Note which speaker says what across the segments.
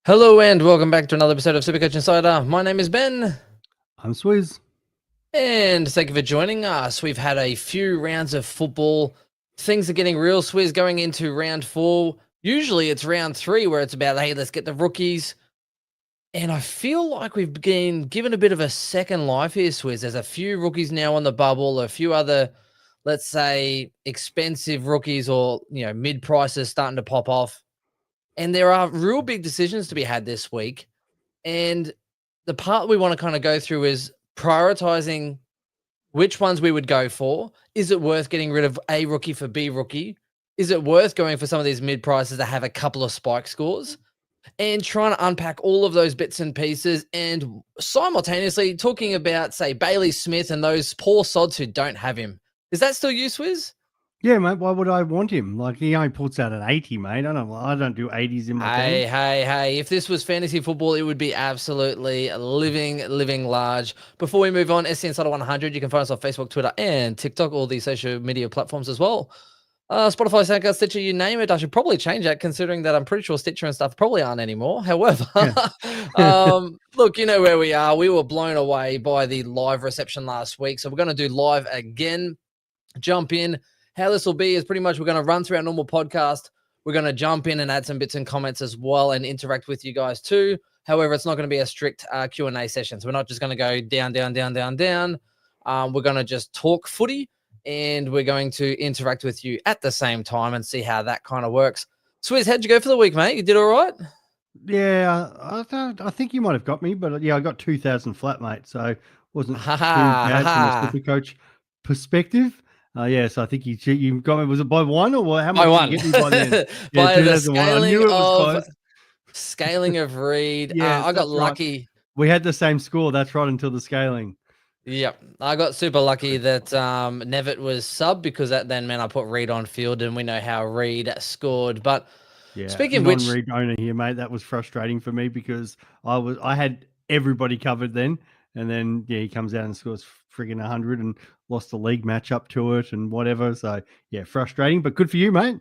Speaker 1: Hello and welcome back to another episode of Supercoach Insider. My name is Ben,
Speaker 2: I'm Swizz.
Speaker 1: and thank you for joining us. We've had a few rounds of football. Things are getting real, Swizz, going into round 4. Usually it's round 3 where it's about, hey, let's get the rookies. And I feel like we've been given a bit of a second life here, Swizz. There's a few rookies now on the bubble, a few other, let's say, expensive rookies or, mid prices starting to pop off. And there are real big decisions to be had this week. And the part we want to kind of go through is prioritizing which ones we would go for. Is it worth getting rid of A rookie for B rookie? Is it worth going for some of these mid prices that have a couple of spike scores? And trying to unpack all of those bits and pieces and simultaneously talking about, say, Bailey Smith and those poor sods who don't have him. Is that still you, Swizz?
Speaker 2: Yeah, mate. Why would I want him? Like, he only puts out an 80, mate. I don't do 80s in my team.
Speaker 1: Hey. If this was fantasy football, it would be absolutely living large. Before we move on, SC Insider 100, you can find us on Facebook, Twitter, and TikTok, all these social media platforms as well. Spotify, SoundCloud, Stitcher, you name it. I should probably change that considering that I'm pretty sure Stitcher and stuff probably aren't anymore. However, look, you know where we are. We were blown away by the live reception last week. So we're going to do live again. Jump in. How this will be is pretty much we're going to run through our normal podcast. We're going to jump in and add some bits and comments as well and interact with you guys too. However, it's not going to be a strict Q&A session. So we're not just going to go down. We're going to just talk footy and we're going to interact with you at the same time and see how that kind of works. Swizz, how'd you go for the week, mate? You did all right?
Speaker 2: Yeah, I think you might have got me, but yeah, I got 2,000 flat, mate. So wasn't too bad from a Supercoach perspective. So I think you got me. Was it by one or how much did you get me by then? Yeah,
Speaker 1: by the
Speaker 2: 2001. I knew it was close.
Speaker 1: Scaling of Reed.
Speaker 2: Yeah,
Speaker 1: I got lucky.
Speaker 2: Right. We had the same score. That's right, until the scaling.
Speaker 1: Yep. I got super lucky that Nevitt was sub because that then meant I put Reed on field and we know how Reed scored. But
Speaker 2: yeah,
Speaker 1: speaking of which,
Speaker 2: Reed owner here, mate, that was frustrating for me because I had everybody covered then, and then he comes out and scores friggin' 100 and lost the league matchup to it and whatever. So yeah, frustrating, but good for you, mate.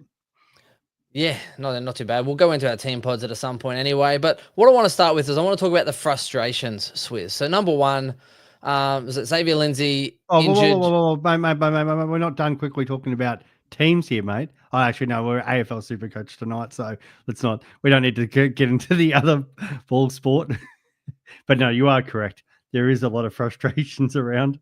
Speaker 1: Yeah, not too bad. We'll go into our team pods at some point anyway. But what I want to start with is I want to talk about the frustrations, Swizz. So number one, was it Xavier Lindsay injured?
Speaker 2: Mate, we're not done quickly talking about teams here, mate. Oh, actually, no, we're AFL Supercoach tonight, so we don't need to get into the other ball sport. But no, you are correct. There is a lot of frustrations around.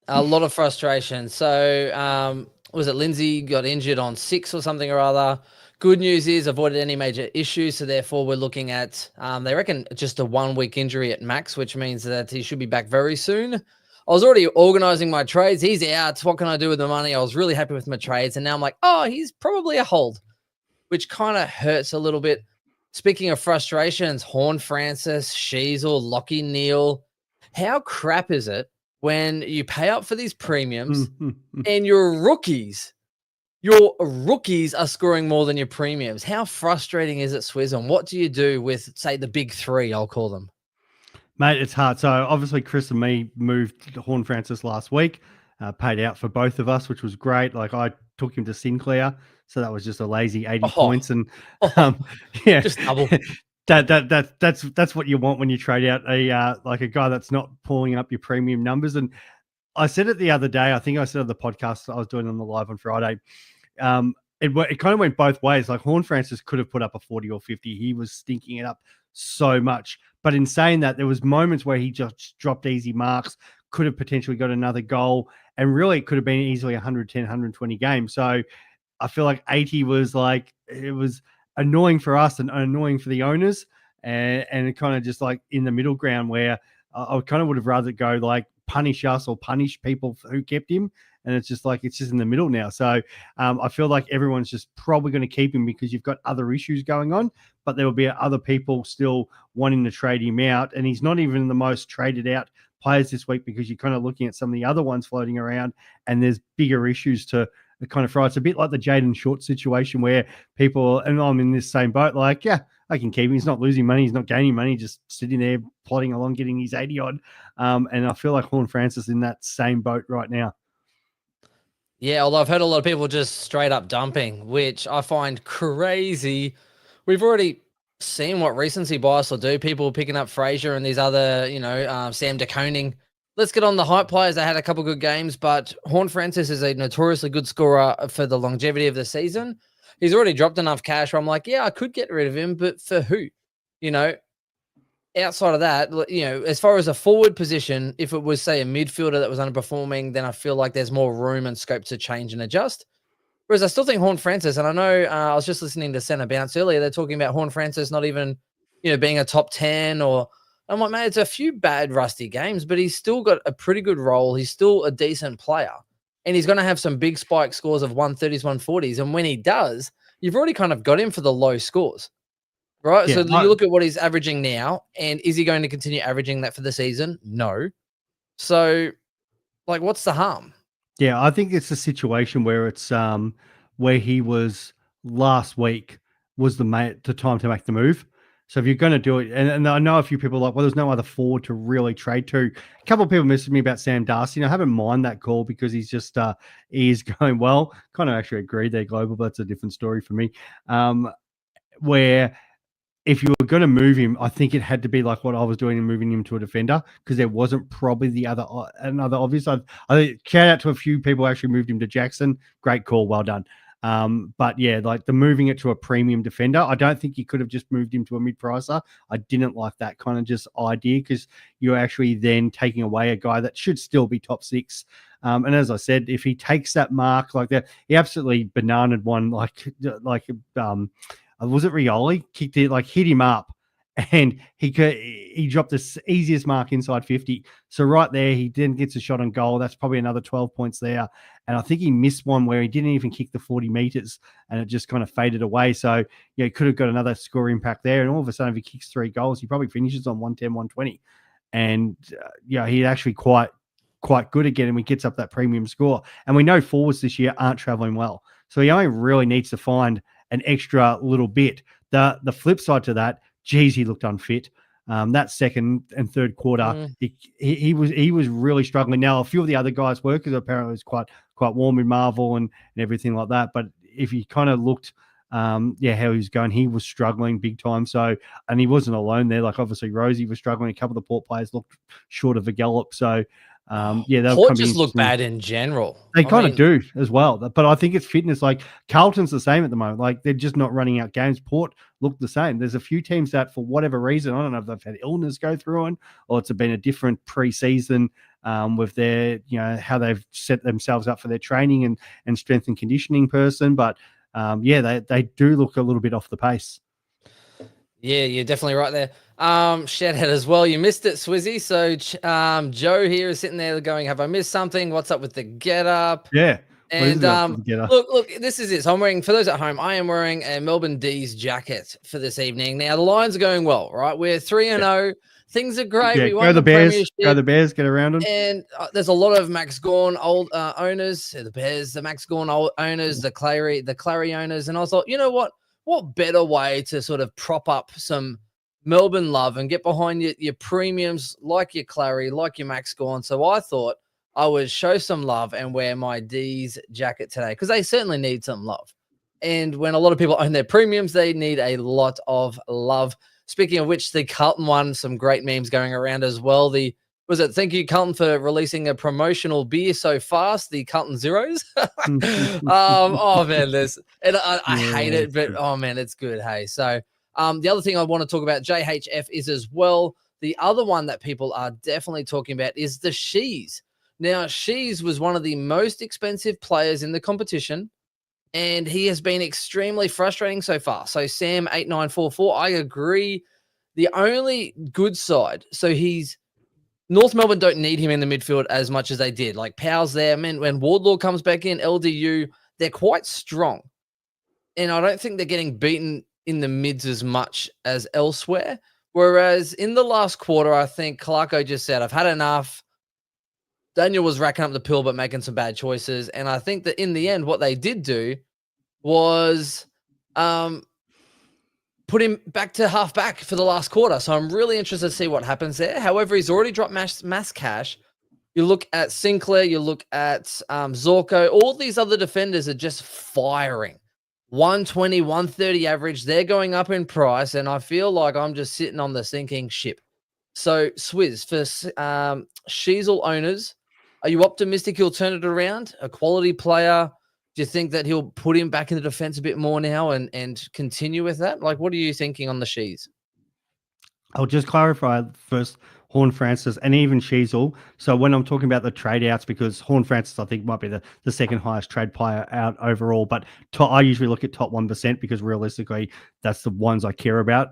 Speaker 1: A lot of frustration. So, was it Lindsay got injured on 6 or something or other? Good news is avoided any major issues, so therefore we're looking at, they reckon just a 1-week injury at max, which means that he should be back very soon. I was already organizing my trades. He's out. What can I do with the money? I was really happy with my trades, and now I'm like, oh, he's probably a hold, which kind of hurts a little bit. Speaking of frustrations, Horn Francis, Sheasel, Lockie Neal, how crap is it when you pay up for these premiums and your rookies are scoring more than your premiums? How frustrating is it, Swizz? And what do you do with, say, the big three, I'll call them?
Speaker 2: Mate, it's hard. So obviously Chris and me moved Horn Francis last week, paid out for both of us, which was great. Like, I took him to Sinclair, so that was just a lazy 80 points. And yeah,
Speaker 1: just double.
Speaker 2: That's what you want when you trade out a guy that's not pulling up your premium numbers. And I said it the other day. I think I said on the podcast I was doing on the live on Friday. It kind of went both ways. Like, Horn Francis could have put up a 40 or 50. He was stinking it up so much. But in saying that, there was moments where he just dropped easy marks, could have potentially got another goal, and really it could have been easily 110, 120 games. So I feel like 80 was like, it was annoying for us and annoying for the owners, and it kind of just like in the middle ground where I kind of would have rather go like punish us or punish people who kept him. And it's just in the middle now. So I feel like everyone's just probably going to keep him because you've got other issues going on, but there will be other people still wanting to trade him out. And he's not even the most traded out players this week because you're kind of looking at some of the other ones floating around and there's bigger issues to kind of fry. It's a bit like the Jaden Short situation where people, and I'm in this same boat, like, yeah, I can keep him. He's not losing money. He's not gaining money, just sitting there plodding along, getting his 80 odd. And I feel like Horn Francis in that same boat right now.
Speaker 1: Yeah, although I've heard a lot of people just straight up dumping, which I find crazy. We've already seeing what recency bias will do. People picking up Fraser and these other, Sam DeConing. Let's get on the hype players. They had a couple good games, but Horn Francis is a notoriously good scorer for the longevity of the season. He's already dropped enough cash where I'm like, yeah, I could get rid of him, but for who? You know, outside of that, as far as a forward position, if it was, say, a midfielder that was underperforming, then I feel like there's more room and scope to change and adjust. Whereas I still think Horn Francis, and I know I was just listening to Centre Bounce earlier, they're talking about Horn Francis not even, being a top 10 or, I'm like, man, it's a few bad rusty games, but he's still got a pretty good role. He's still a decent player. And he's going to have some big spike scores of 130s, 140s. And when he does, you've already kind of got him for the low scores, right?
Speaker 2: Yeah,
Speaker 1: So you look at what he's averaging now, and is he going to continue averaging that for the season? No. So, like, what's the harm?
Speaker 2: Yeah, I think it's a situation where it's where he was last week was the time to make the move. So if you're going to do it, and I know a few people are like, well, there's no other forward to really trade to. A couple of people messaged me about Sam Darcy, and I haven't mind that call because he's just he is going well. Kind of actually agree they're global, but that's a different story for me. Where if you were going to move him, I think it had to be like what I was doing and moving him to a defender because there wasn't probably another obvious. I think shout out to a few people who actually moved him to Jackson. Great call, well done. But yeah, like the moving it to a premium defender, I don't think you could have just moved him to a mid-pricer. I didn't like that kind of just idea because you're actually then taking away a guy that should still be top 6. And as I said, if he takes that mark like that, he absolutely bananaed one was it Rioli? Kicked it, like hit him up, and he dropped the easiest mark inside 50. So right there, he then gets a shot on goal. That's probably another 12 points there. And I think he missed one where he didn't even kick the 40 meters, and it just kind of faded away. So he could have got another score impact there. And all of a sudden, if he kicks 3 goals, he probably finishes on 110, 120. And he's actually quite good again, and he gets up that premium score. And we know forwards this year aren't traveling well, so he only really needs to find an extra little bit. The flip side to that, geez, he looked unfit. That second and third quarter, he was really struggling. Now a few of the other guys were, because apparently it was quite warm in Marvel and everything like that. But if you kind of looked, how he was going, he was struggling big time. So, and he wasn't alone there. Like obviously Rosie was struggling. A couple of the Port players looked short of a gallop. So.
Speaker 1: Port just look bad in general.
Speaker 2: They kind of do as well, but I think it's fitness. Like Carlton's the same at the moment. Like they're just not running out games. Port look the same. There's a few teams that, for whatever reason, I don't know if they've had illness go through on, or it's been a different pre-season with their, how they've set themselves up for their training and strength and conditioning person. But they do look a little bit off the pace.
Speaker 1: Yeah, you're definitely right there. Shedhead as well. You missed it, Swizzy. So Joe here is sitting there going, have I missed something? What's up with the get up?
Speaker 2: Yeah.
Speaker 1: And look, this is it. So I'm wearing, for those at home, I am wearing a Melbourne D's jacket for this evening. Now the Lions are going well, right? We're 3-0. Things are great.
Speaker 2: Yeah,
Speaker 1: we won the
Speaker 2: Bears. Go the Bears. Get around them.
Speaker 1: And there's a lot of Max Gawn old owners, the Bears, the Max Gawn old owners, the Clary owners. And I thought, you know what? What better way to sort of prop up some Melbourne love and get behind your premiums like your Clary, like your Max Gawn. So I thought I would show some love and wear my D's jacket today because they certainly need some love. And when a lot of people own their premiums, they need a lot of love. Speaking of which, the Carlton one, some great memes going around as well. Thank you, Carlton, for releasing a promotional beer so fast, the Carlton Zeros. Oh, man, I hate it, but, oh, man, it's good, hey. So the other thing I want to talk about, JHF, is as well, the other one that people are definitely talking about is the Shees. Now, Shees was one of the most expensive players in the competition, and he has been extremely frustrating so far. So Sam 8944, I agree. The only good side, so North Melbourne don't need him in the midfield as much as they did. Like Powell's there, man. When Wardlaw comes back in, LDU, they're quite strong. And I don't think they're getting beaten in the mids as much as elsewhere. Whereas in the last quarter, I think Clarko just said, I've had enough. Daniel was racking up the pill, but making some bad choices. And I think that in the end, what they did do was put him back to halfback for the last quarter. So I'm really interested to see what happens there. However, he's already dropped mass cash. You look at Sinclair, you look at Zorko, all these other defenders are just firing. 120, 130 average. They're going up in price, and I feel like I'm just sitting on the sinking ship. So, Swizz, for Sheasel owners, are you optimistic he'll turn it around? A quality player? Do you think that he'll put him back in the defense a bit more now and continue with that? Like, what are you thinking on the Shees?
Speaker 2: I'll just clarify first, Horn Francis and even Sheasel. So when I'm talking about the trade outs, because Horn Francis, I think, might be the second highest trade player out overall, but I usually look at top 1% because realistically, that's the ones I care about.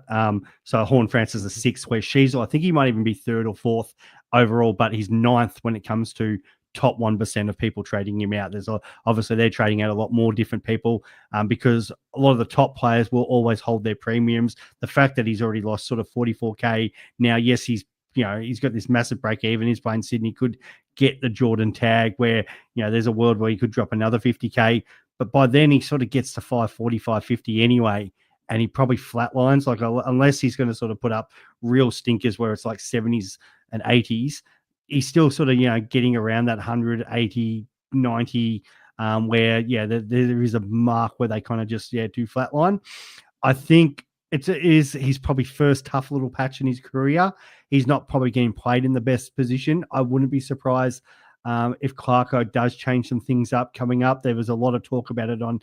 Speaker 2: So Horn Francis is sixth, where Sheasel, I think he might even be third or fourth overall, but he's ninth when it comes to top 1% of people trading him out. Obviously they're trading out a lot more different people because a lot of the top players will always hold their premiums. The fact that he's already lost sort of 44K now, yes, he's got this massive break even. He's playing Sydney, could get the Jordan tag where, there's a world where he could drop another 50K. But by then he sort of gets to 540, 550 anyway. And he probably flatlines, like unless he's going to sort of put up real stinkers where it's like 70s and 80s, he's still sort of, getting around that 180, 90, where, there is a mark where they kind of just, do flatline. I think it is his probably first tough little patch in his career. He's not probably getting played in the best position. I wouldn't be surprised if Clarko does change some things up coming up. There was a lot of talk about it on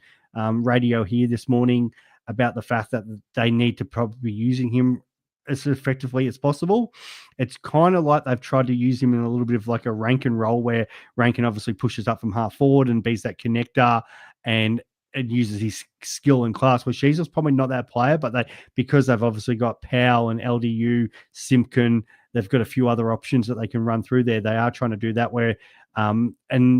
Speaker 2: radio here this morning about the fact that they need to probably be using him as effectively as possible. It's kind of like they've tried to use him in a little bit of like a Rankin role where Rankin obviously pushes up from half forward and beats that connector and uses his skill and class, where Sheasel's probably not that player, but because they've obviously got Powell and LDU, Simpkin, they've got a few other options that they can run through there. They are trying to do that where, and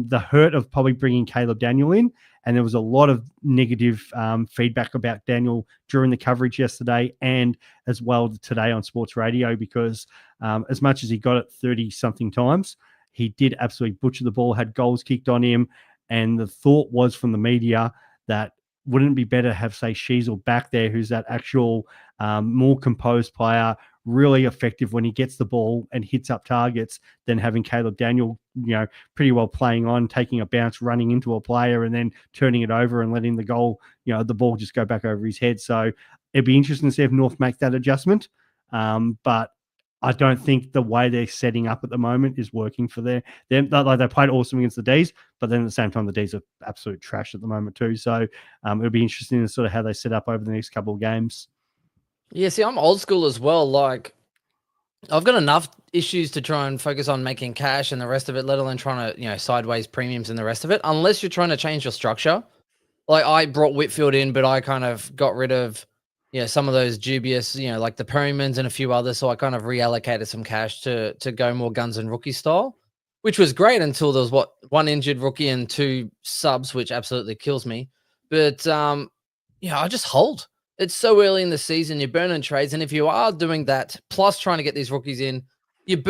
Speaker 2: the hurt of probably bringing Caleb Daniel in, and there was a lot of negative feedback about Daniel during the coverage yesterday and as well today on sports radio, because as much as he got it 30-something times, he did absolutely butcher the ball, had goals kicked on him. And the thought was from the media that wouldn't it be better to have, say, Sheasel back there, who's that actual more composed player, really effective when he gets the ball and hits up targets, than having Caleb Daniel, pretty well playing on, taking a bounce, running into a player and then turning it over and letting the ball just go back over his head. So it'd be interesting to see if North make that adjustment. But I don't think the way they're setting up at the moment is working for them. Like they played awesome against the D's, but then at the same time, the D's are absolute trash at the moment too. So it'll be interesting to sort of how they set up over the next couple of games.
Speaker 1: Yeah, see, I'm old school as well. Like, I've got enough issues to try and focus on making cash and the rest of it, let alone trying to, sideways premiums and the rest of it, unless you're trying to change your structure. Like, I brought Whitfield in, but I kind of got rid of, some of those dubious, like the Perrymans and a few others. So I kind of reallocated some cash to go more guns and rookie style, which was great until there was one injured rookie and two subs, which absolutely kills me. But I just hold. It's so early in the season, you're burning trades, and if you are doing that, plus trying to get these rookies in, you're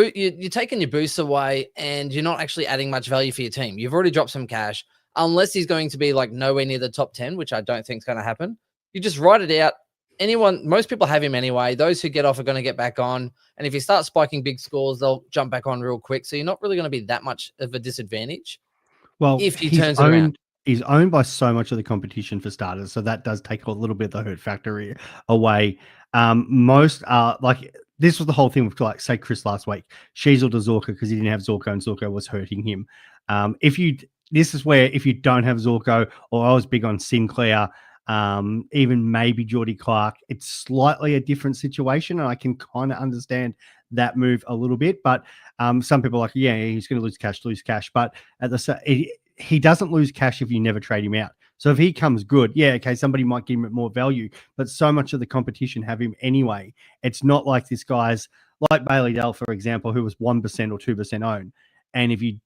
Speaker 1: taking your boosts away, and you're not actually adding much value for your team. You've already dropped some cash, unless he's going to be like nowhere near the top 10, which I don't think is going to happen. You just write it out. Most people have him anyway. Those who get off are going to get back on, and if you start spiking big scores, they'll jump back on real quick. So you're not really going to be that much of a disadvantage.
Speaker 2: Well,
Speaker 1: if he turns it around.
Speaker 2: He's owned by so much of the competition for starters, so that does take a little bit of the hurt factor away. Most are like, this was the whole thing with, like, say, Chris last week. Sheasel to Zorka because he didn't have Zorko and Zorko was hurting him. This is where if you don't have Zorko, or I was big on Sinclair, even maybe Geordie Clark, it's slightly a different situation, and I can kind of understand that move a little bit. But some people are like, yeah, he's going to lose cash. But he doesn't lose cash if you never trade him out. So if he comes good, okay, somebody might give him more value, but so much of the competition have him anyway. It's not like this guy's like Bailey Dell, for example, who was 1% or 2% owned. And if you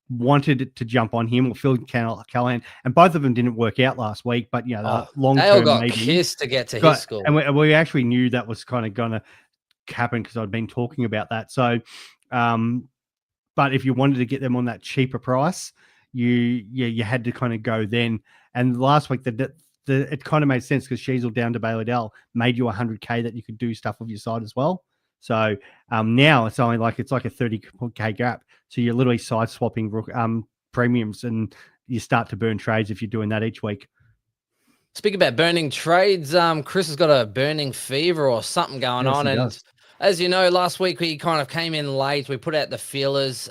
Speaker 2: wanted to jump on him or Phil Callahan, and both of them didn't work out last week, but long term,
Speaker 1: got
Speaker 2: maybe
Speaker 1: kissed to get to his school.
Speaker 2: And we actually knew that was kind of going to happen because I'd been talking about that. So, but if you wanted to get them on that cheaper price, you had to kind of go then. And last week, it kind of made sense because Sheasel down to Bailey Dell made you 100K that you could do stuff with your side as well. So now it's only like a 30K gap. So you're literally side swapping premiums, and you start to burn trades if you're doing that each week.
Speaker 1: Speaking about burning trades, Chris has got a burning fever or something going
Speaker 2: Yes,
Speaker 1: on.
Speaker 2: he
Speaker 1: And
Speaker 2: does.
Speaker 1: as you know, last week we kind of came in late. We put out the feelers.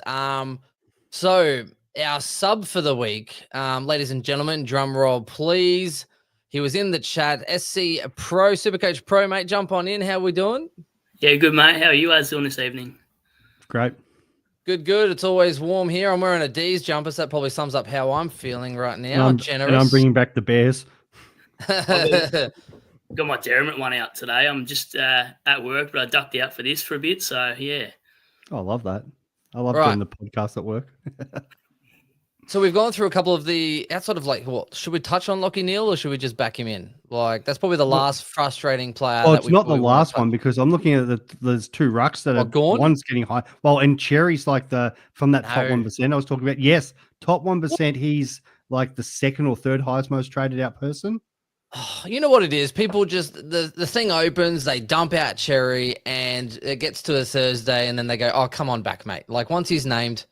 Speaker 1: So our sub for the week, ladies and gentlemen, drum roll, please. He was in the chat. SC Pro, Supercoach Pro, mate. Jump on in. How we doing?
Speaker 3: Yeah, good, mate. How are you guys doing this evening?
Speaker 2: Great.
Speaker 1: Good, good. It's always warm here. I'm wearing a D's jumper, so that probably sums up how I'm feeling right now.
Speaker 2: And I'm bringing back the Bears.
Speaker 3: Got my Derrimut one out today. I'm just at work, but I ducked out for this for a bit. So, yeah.
Speaker 2: I love that. I love
Speaker 1: Right.
Speaker 2: doing the podcast at work.
Speaker 1: So we've gone through a couple of the outside of like, what should we touch on Lockie Neal or should we just back him in? Like that's probably the last frustrating player.
Speaker 2: Well,
Speaker 1: that
Speaker 2: it's
Speaker 1: we
Speaker 2: not the
Speaker 1: probably wanna
Speaker 2: last
Speaker 1: touch.
Speaker 2: one because I'm looking at there's two rucks that are
Speaker 1: Gawn?
Speaker 2: one's getting high. Well, and Cherry's like from that top
Speaker 1: No.
Speaker 2: 1% I was talking about. Yes, top 1%. He's like the second or third highest most traded out person.
Speaker 1: Oh, you know what it is? People just the thing opens, they dump out Cherry, and it gets to a Thursday, and then they go, "Oh, come on back, mate!" Like once he's named.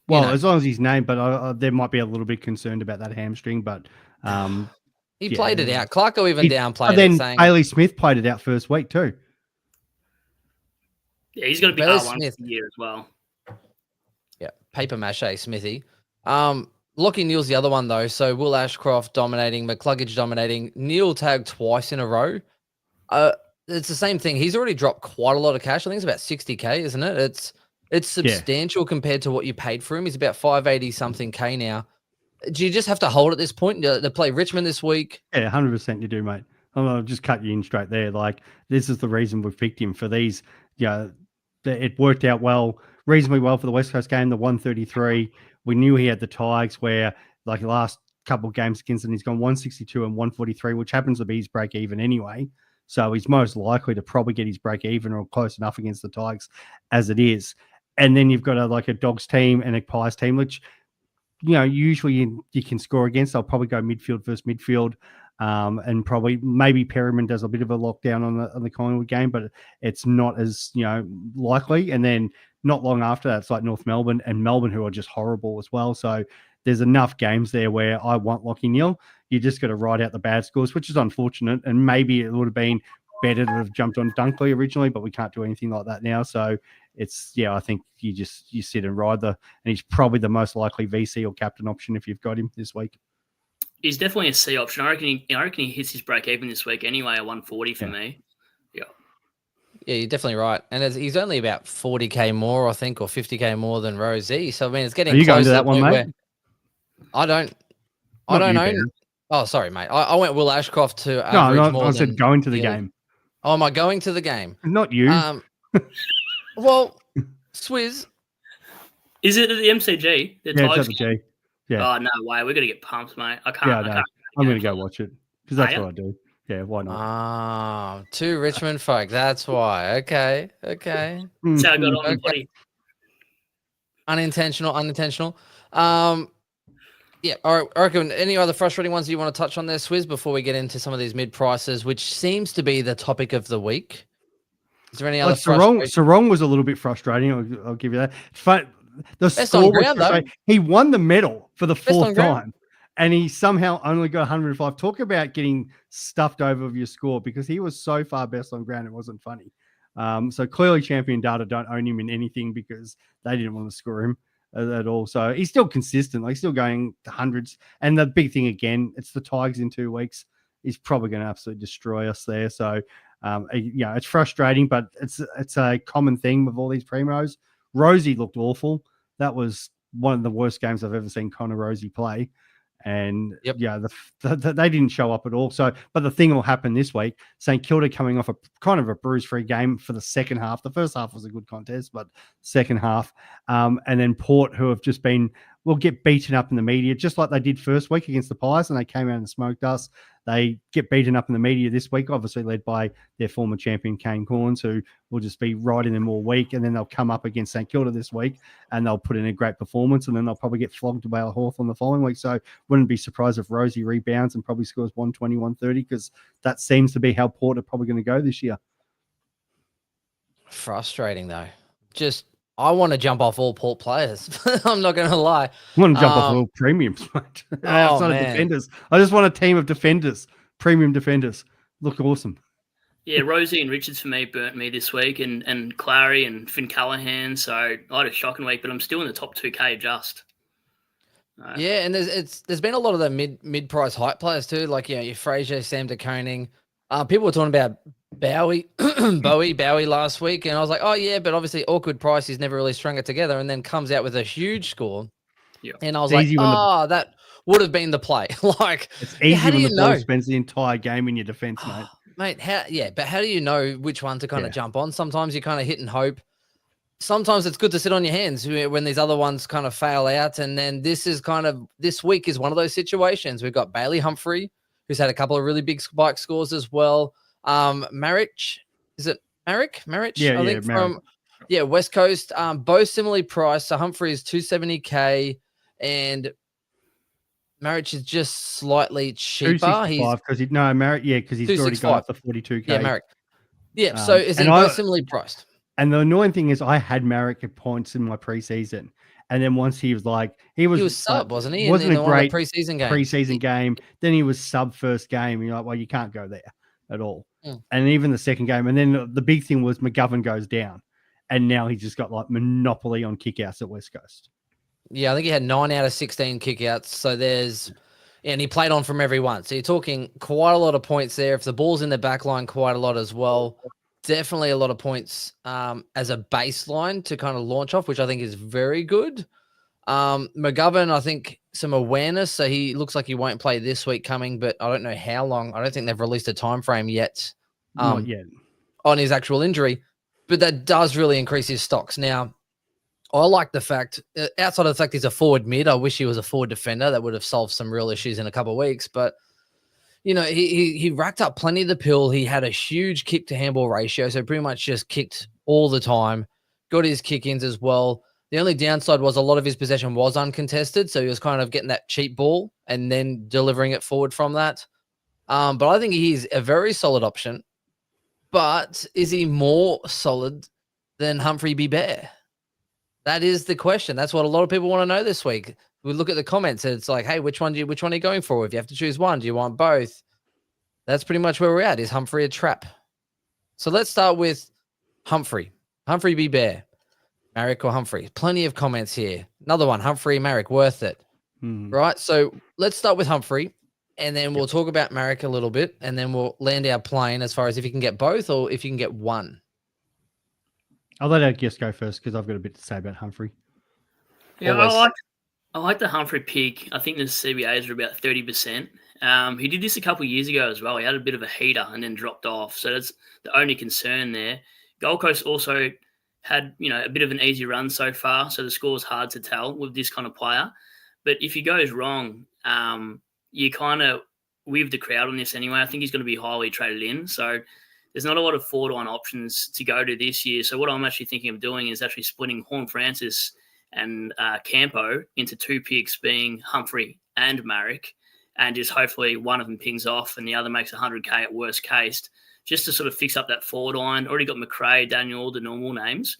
Speaker 2: Well, as long as he's named, but there might be a little bit concerned about that hamstring. But
Speaker 1: he played it out. Clarko even downplayed
Speaker 2: then
Speaker 1: it, saying
Speaker 2: Bailey Smith played it out first week too.
Speaker 3: Yeah, he's going to be
Speaker 1: Bailey
Speaker 3: R1
Speaker 1: Smith.
Speaker 3: for the year as well.
Speaker 1: Yeah, paper mache Smithy. Lockie Neal's the other one though. So Will Ashcroft dominating, McCluggage dominating, Neal tagged twice in a row. It's the same thing. He's already dropped quite a lot of cash. I think it's about 60K, isn't it? It's substantial compared to what you paid for him. He's about 580 something K now. Do you just have to hold at this point? They play Richmond this week.
Speaker 2: Yeah, 100% you do, mate. I'll just cut you in straight there. Like this is the reason we've picked him for these. Yeah, it worked out reasonably well for the West Coast game. The 133. We knew he had the Tigers where like the last couple of games against them, he's gone 162 and 143, which happens to be his break even anyway. So he's most likely to probably get his break even or close enough against the Tigers as it is. And then you've got a Dogs team and a Pies team, which, usually you can score against. I'll probably go midfield versus midfield. And probably maybe Perryman does a bit of a lockdown on the Collingwood game, but it's not as, likely. And then not long after that, it's like North Melbourne and Melbourne, who are just horrible as well. So there's enough games there where I want Lockie Neal. You just got to ride out the bad scores, which is unfortunate. And maybe it would have been better to have jumped on Dunkley originally, but we can't do anything like that now. So I think you sit and ride and he's probably the most likely VC or captain option if you've got him this week.
Speaker 3: He's definitely a C option. I reckon he hits his break even this week anyway, a 140 for me. Yeah.
Speaker 1: Yeah, you're definitely right. And he's only about 40K more, I think, or 50K more than Rosie. So I mean, it's getting.
Speaker 2: Are you
Speaker 1: close
Speaker 2: going to
Speaker 1: the
Speaker 2: that one,
Speaker 1: point
Speaker 2: mate?
Speaker 1: I don't own. Oh, sorry, mate. I went Will Ashcroft to average more
Speaker 2: I said
Speaker 1: than
Speaker 2: going to the game.
Speaker 1: Oh, am I going to the game?
Speaker 2: Not you.
Speaker 1: Well, Swizz.
Speaker 3: Is it at the MCG?
Speaker 2: It's at the G. Yeah.
Speaker 3: Oh, no way. We're going to get pumped, mate. I can't.
Speaker 2: Yeah, I'm going to go watch it because that's what I do. Yeah, why not?
Speaker 1: Two Richmond folk. That's why. Okay.
Speaker 3: That's how I got on the body.
Speaker 1: Unintentional. Yeah. All right. I reckon any other frustrating ones you want to touch on there, Swizz, before we get into some of these mid prices, which seems to be the topic of the week. Is there any other?
Speaker 2: Sarong was a little bit frustrating. I'll give you that. But the score was frustrating. He won the medal for the fourth time, and he somehow only got 105. Talk about getting stuffed over of your score because he was so far best on ground. It wasn't funny. So clearly, Champion Data don't own him in anything because they didn't want to score him at all. So he's still consistent, like still going to hundreds. And the big thing again, it's the Tigers in 2 weeks. He's probably going to absolutely destroy us there. So it's frustrating, but it's a common thing with all these primos. Rosie looked awful. That was one of the worst games I've ever seen Connor Rosie play. And they didn't show up at all. So, but the thing will happen this week. St Kilda coming off a kind of a bruise-free game for the second half. The first half was a good contest, but second half, and then Port, who have just will get beaten up in the media, just like they did first week against the Pies, and they came out and smoked us. They get beaten up in the media this week, obviously led by their former champion, Kane Corns, who will just be riding them all week. And then they'll come up against St Kilda this week and they'll put in a great performance. And then they'll probably get flogged by Hawthorn the following week. So wouldn't be surprised if Rosie rebounds and probably scores 120, 130, because that seems to be how Port are probably going to go this year.
Speaker 1: Frustrating, though. Just I want to jump off all Port players. I'm not going to lie.
Speaker 2: I want to jump off all premiums, mate. Outside of defenders. I just want a team of defenders, premium defenders. Look awesome.
Speaker 3: Yeah, Rosie and Richards for me burnt me this week, and Clary and Finn Callahan. So I had a shocking week, but I'm still in the top 2K just.
Speaker 1: Yeah, and there's been a lot of the mid price hype players too, like your Fraser, Sam de Koning. People were talking about Bowie last week, and I was like, oh yeah, but obviously awkward price. He's never really strung it together, and then comes out with a huge score.
Speaker 3: Yeah,
Speaker 1: and I was like, that would have been the play. Like,
Speaker 2: it's easy when the ball spends the entire game in your defense, mate.
Speaker 1: Mate, but how do you know which one to kind of jump on? Sometimes you kind of hit and hope. Sometimes it's good to sit on your hands when these other ones kind of fail out. And then this week is one of those situations. We've got Bailey Humphrey, who's had a couple of really big spike scores as well. Marich, is it Marich?
Speaker 2: Yeah,
Speaker 1: I think from West Coast. Both similarly priced. So Humphrey is 270K and Marich is just slightly cheaper. He's
Speaker 2: Marich, because he's already got up to 42K.
Speaker 1: Yeah, Marich. Yeah, so is he both similarly priced?
Speaker 2: And the annoying thing is I had Marich at points in my preseason. And then once he was
Speaker 1: sub, wasn't he?
Speaker 2: Wasn't a great
Speaker 1: preseason
Speaker 2: game. Then he was sub first game. You're like, well, you can't go there at all. And even the second game. And then the big thing was McGovern goes down. And now he's just got like monopoly on kickouts at West Coast.
Speaker 1: Yeah, I think he had 9 out of 16 kickouts. So and he played on from every one. So you're talking quite a lot of points there. If the ball's in the back line, quite a lot as well. Definitely a lot of points as a baseline to kind of launch off, which I think is very good. McGovern, I think some awareness. So he looks like he won't play this week coming, but I don't know how long. I don't think they've released a time frame yet.
Speaker 2: Not yet.
Speaker 1: On his actual injury, but that does really increase his stocks. Now, I like the fact, outside of the fact he's a forward mid, I wish he was a forward defender. That would have solved some real issues in a couple of weeks, but he racked up plenty of the pill. He had a huge kick to handball ratio, so pretty much just kicked all the time. Got his kick-ins as well. The only downside was a lot of his possession was uncontested, so he was kind of getting that cheap ball and then delivering it forward from that. But I think he's a very solid option. But is he more solid than Humphrey B. Bear? That is the question. That's what a lot of people want to know this week. We look at the comments and it's like, hey, which one are you going for? If you have to choose one, do you want both? That's pretty much where we're at. Is Humphrey a trap? So let's start with Humphrey. Humphrey B. Bear. Marrick or Humphrey? Plenty of comments here. Another one, Humphrey, Marrick, worth it. Right? So let's start with Humphrey, and then we'll talk about Marrick a little bit, and then we'll land our plane as far as if you can get both or if you can get one.
Speaker 2: I'll let our guest go first because I've got a bit to say about Humphrey.
Speaker 3: Yeah, I like the Humphrey pick. I think the CBAs are about 30%. He did this a couple of years ago as well. He had a bit of a heater and then dropped off. So that's the only concern there. Gold Coast also had, a bit of an easy run so far. So the score's hard to tell with this kind of player. But if he goes wrong, you kind of with the crowd on this anyway. I think he's going to be highly traded in. So there's not a lot of 4-to-1 options to go to this year. So what I'm actually thinking of doing is actually splitting Horn Francis and Campo into 2 picks, being Humphrey and Marrick, and just hopefully one of them pings off and the other makes 100K at worst case, just to sort of fix up that forward line. Already got McRae, Daniel, all the normal names,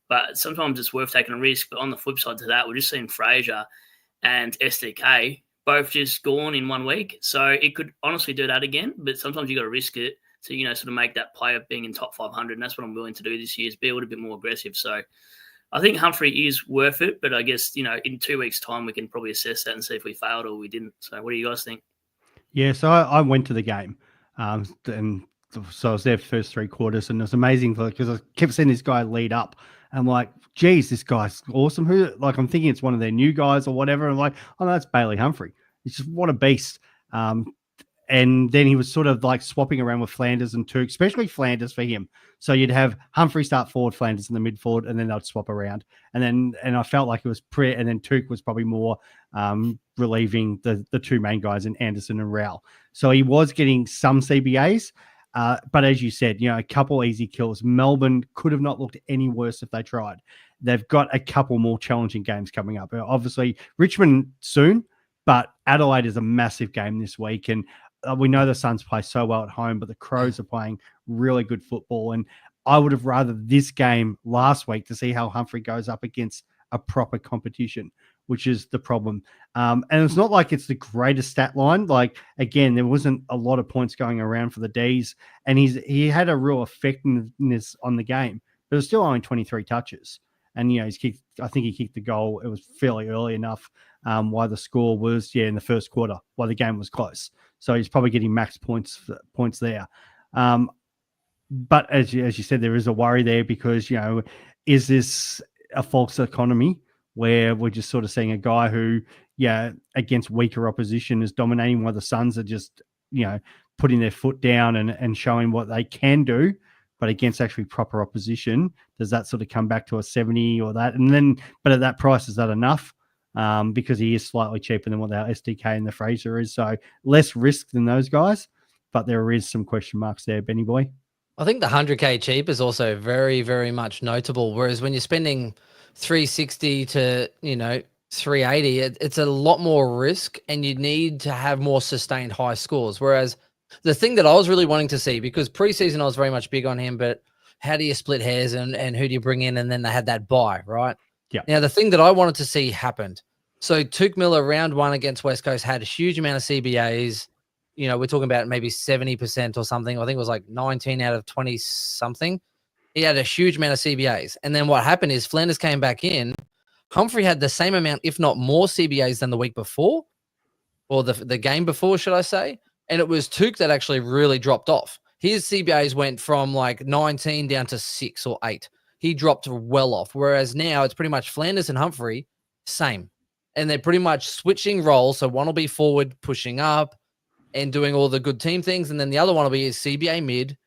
Speaker 3: but sometimes it's worth taking a risk. But on the flip side to that, we're just seeing Fraser and SDK both just gone in 1 week. So it could honestly do that again, but sometimes you got to risk it to, sort of make that play of being in top 500. And that's what I'm willing to do this year, is be a little bit more aggressive. So I think Humphrey is worth it, but I guess, in 2 weeks' time, we can probably assess that and see if we failed or we didn't. So what do you guys think?
Speaker 2: Yeah, so I went to the game, and so I was there for the first 3 quarters, and it was amazing because I kept seeing this guy lead up. I'm like, geez, this guy's awesome. I'm thinking it's one of their new guys or whatever. I'm like, oh, no, that's Bailey Humphrey. It's just, what a beast. And then he was sort of like swapping around with Flanders and Tuke, especially Flanders for him. So you'd have Humphrey start forward, Flanders in the mid forward, and then they'd swap around. And I felt like it was and then Tuke was probably more relieving the 2 main guys in Anderson and Rowell. So he was getting some CBAs. But as you said, a couple easy kills. Melbourne could have not looked any worse if they tried. They've got a couple more challenging games coming up. Obviously, Richmond soon, but Adelaide is a massive game this week. And we know the Suns play so well at home, but the Crows are playing really good football. And I would have rather this game last week to see how Humphrey goes up against a proper competition, which is the problem. And it's not like it's the greatest stat line. Like, again, there wasn't a lot of points going around for the Ds, and he had a real effectiveness on the game, but it was still only 23 touches. And, I think he kicked the goal. It was fairly early enough why the score was, in the first quarter, why the game was close. So he's probably getting max points there. But as you said, there is a worry there because, is this a false economy where we're just sort of seeing a guy who, against weaker opposition is dominating while the Suns are just, putting their foot down and showing what they can do, but against actually proper opposition, does that sort of come back to a 70 or that? And then, but at that price, is that enough? Because he is slightly cheaper than what our SDK and the Fraser is. So less risk than those guys, but there is some question marks there, Benny boy.
Speaker 1: I think the 100K cheap is also very, very much notable. Whereas when you're spending 360 to, 380, it's a lot more risk and you need to have more sustained high scores. Whereas the thing that I was really wanting to see, because preseason I was very much big on him, but how do you split hairs and who do you bring in? And then they had that buy, right?
Speaker 2: Yeah.
Speaker 1: Now, the thing that I wanted to see happened. So Tuke Miller, round 1 against West Coast, had a huge amount of CBAs. We're talking about maybe 70% or something. I think it was like 19 out of 20 something. He had a huge amount of CBAs. And then what happened is Flanders came back in. Humphrey had the same amount, if not more CBAs than the week before, or the game before, should I say. And it was Tuke that actually really dropped off. His CBAs went from like 19 down to 6 or 8. He dropped well off. Whereas now it's pretty much Flanders and Humphrey, same. And they're pretty much switching roles. So one will be forward, pushing up, and doing all the good team things. And then the other one will be his CBA mid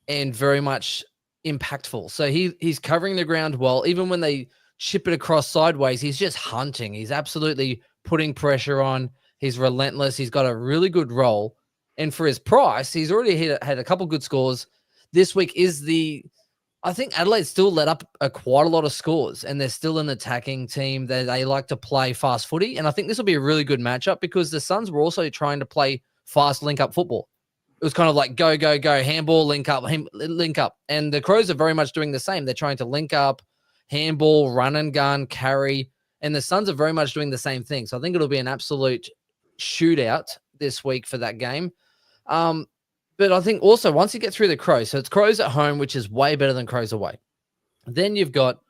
Speaker 1: and very much impactful. So he's covering the ground well. Even when they chip it across sideways, he's just hunting. He's absolutely putting pressure on. He's relentless. He's got a really good role. And for his price, he's already had a couple good scores. This week is I think Adelaide still let up quite a lot of scores, and they're still an attacking team. They like to play fast footy. And I think this will be a really good matchup because the Suns were also trying to play fast link-up football. It was kind of like go, go, go, handball, link up. And the Crows are very much doing the same. They're trying to link up, handball, run and gun, carry. And the Suns are very much doing the same thing. So I think it'll be an absolute shootout this week for that game. But I think also once you get through the Crows, so it's Crows at home, which is way better than Crows away. Then you've got,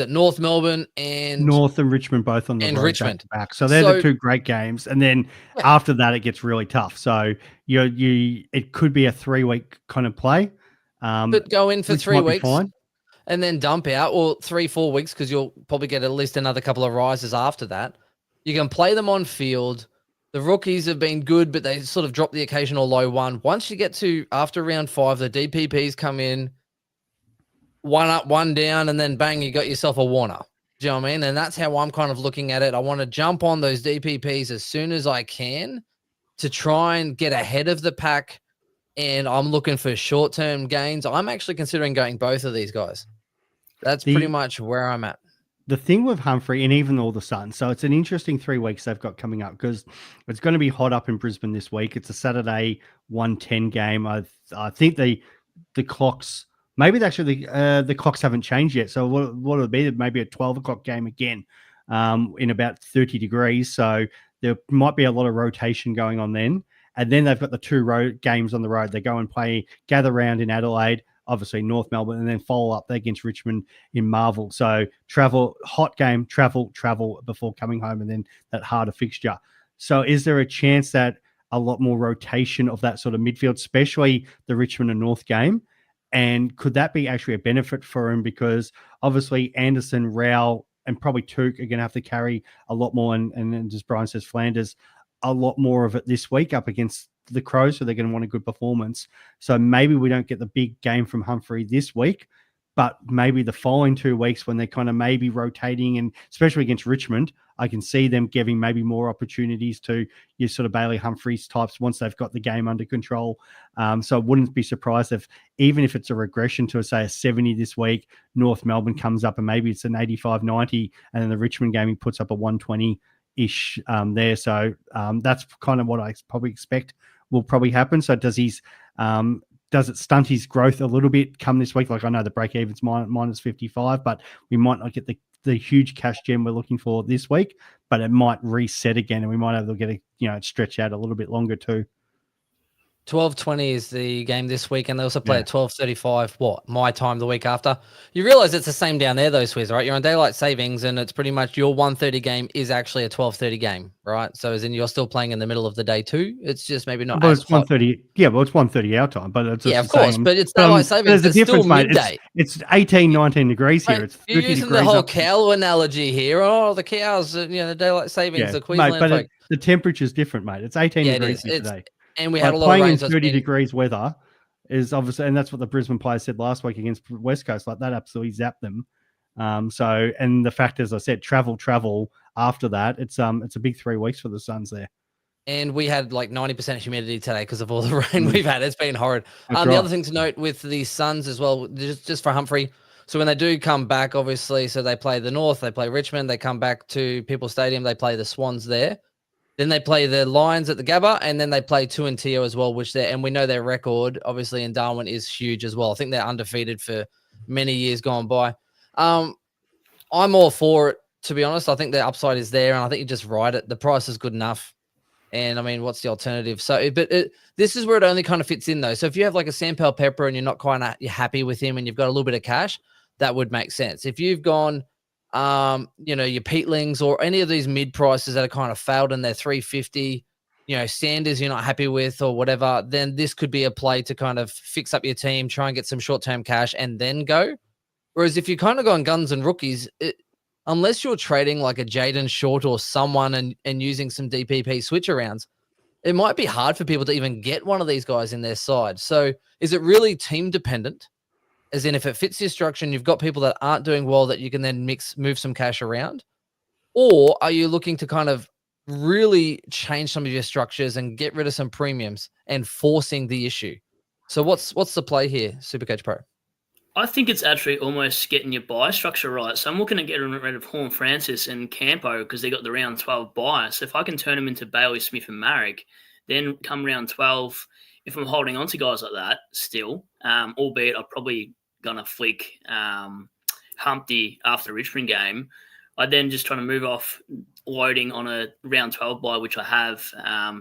Speaker 1: North Melbourne and
Speaker 2: Richmond both on the road
Speaker 1: Richmond
Speaker 2: back. So they're the two great games. And then after that, it gets really tough. So it could be a 3-week kind of play.
Speaker 1: But go in for 3 weeks and then dump out, or 3-4 weeks, because you'll probably get at least another couple of rises after that. You can play them on field. The rookies have been good, but they sort of drop the occasional low one. Once you get to after round 5, the DPPs come in, 1 up, 1 down, and then bang, you got yourself a Warner. Do you know what I mean? And that's how I'm kind of looking at it. I want to jump on those DPPs as soon as I can to try and get ahead of the pack. And I'm looking for short-term gains. I'm actually considering going both of these guys. That's pretty much where I'm at.
Speaker 2: The thing with Humphrey and even all the Suns, so it's an interesting 3 weeks they've got coming up because it's going to be hot up in Brisbane this week. It's a Saturday 1:10 game. I think the clocks, maybe actually the clocks haven't changed yet. So what will it be? Maybe a 12 o'clock game again in about 30 degrees. So there might be a lot of rotation going on then. And then they've got the 2 road games on the road. They go and gather round in Adelaide, obviously North Melbourne, and then follow up against Richmond in Marvel. So hot game, travel before coming home, and then that harder fixture. So is there a chance that a lot more rotation of that sort of midfield, especially the Richmond and North game? And could that be actually a benefit for him? Because obviously Anderson, Rao, and probably Tuke are going to have to carry a lot more, and as Brian says, Flanders, a lot more of it this week up against the Crows, so they're going to want a good performance. So maybe we don't get the big game from Humphrey this week, but maybe the following 2 weeks when they're kind of maybe rotating, and especially against Richmond, I can see them giving maybe more opportunities to your sort of Bailey Humphreys types once they've got the game under control. So I wouldn't be surprised even if it's a regression to, say, a 70 this week, North Melbourne comes up and maybe it's an 85-90, and then the Richmond game, he puts up a 120-ish there. So that's kind of what I probably expect will probably happen. So does does it stunt his growth a little bit come this week? Like I know the break even's minus 55, but we might not get the huge cash gem we're looking for this week, but it might reset again and we might have to get it stretch out a little bit longer too.
Speaker 1: 12:20 is the game this week, and they also play at 12:35. My time the week after. You realize it's the same down there, though, Swizz, right? You're on daylight savings, and it's pretty much your 1:30 game is actually a 12:30 game, right? So, as in you're still playing in the middle of the day too. It's just maybe not.
Speaker 2: Well, it's 1:30. Yeah, well, it's 1:30 our time, but it's
Speaker 1: of course. But it's daylight savings.
Speaker 2: There's a difference,
Speaker 1: still midday.
Speaker 2: mate. It's 18, 19 degrees here. It's 30
Speaker 1: you're using
Speaker 2: degrees
Speaker 1: the whole
Speaker 2: up.
Speaker 1: cow analogy here. Oh, the cows, the daylight savings, the Queensland
Speaker 2: mate, but
Speaker 1: folk.
Speaker 2: the temperature's different, mate. It's 18 degrees here today.
Speaker 1: And we had a lot of rain.
Speaker 2: Playing in 30 degrees weather is obviously, and that's what the Brisbane players said last week against West Coast. Like that absolutely zapped them. And the fact, as I said, travel after that, it's a big 3 weeks for the Suns there.
Speaker 1: And we had like 90% humidity today because of all the rain we've had. It's been horrid.
Speaker 2: Right.
Speaker 1: The other thing to note with the Suns as well, just for Humphrey. So when they do come back, obviously, so they play the North, they play Richmond, they come back to People's Stadium, they play the Swans there. Then they play the Lions at the Gabba, and then they play Tuantia as well, and we know their record, obviously, in Darwin is huge as well. I think they're undefeated for many years gone by. I'm all for it, to be honest. I think the upside is there, and I think you just ride it. The price is good enough. And, I mean, what's the alternative? So, this is where it only kind of fits in, though. So, if you have like a Sam Pepper and you're not you're happy with him and you've got a little bit of cash, that would make sense. If you've gone your Peatlings or any of these mid prices that are kind of failed and they're 350, Sanders you're not happy with or whatever, then this could be a play to kind of fix up your team, try and get some short-term cash and then go. Whereas if you're kind of going guns and rookies, unless you're trading like a Jaden Short or someone and using some DPP switch arounds, it might be hard for people to even get one of these guys in their side. So is it really team dependent? As in, if it fits your structure and you've got people that aren't doing well that you can then move some cash around? Or are you looking to kind of really change some of your structures and get rid of some premiums and forcing the issue? So what's the play here, Supercoach Pro?
Speaker 3: I think it's actually almost getting your buy structure right. So I'm looking at getting rid of Horn Francis and Campo because they got the round 12 buy. So if I can turn them into Bailey Smith and Marek, then come round 12, if I'm holding on to guys like that still, albeit I'm probably going to flick Humpty after the Richmond game, I then just trying to move off loading on a round 12 buy, which I have,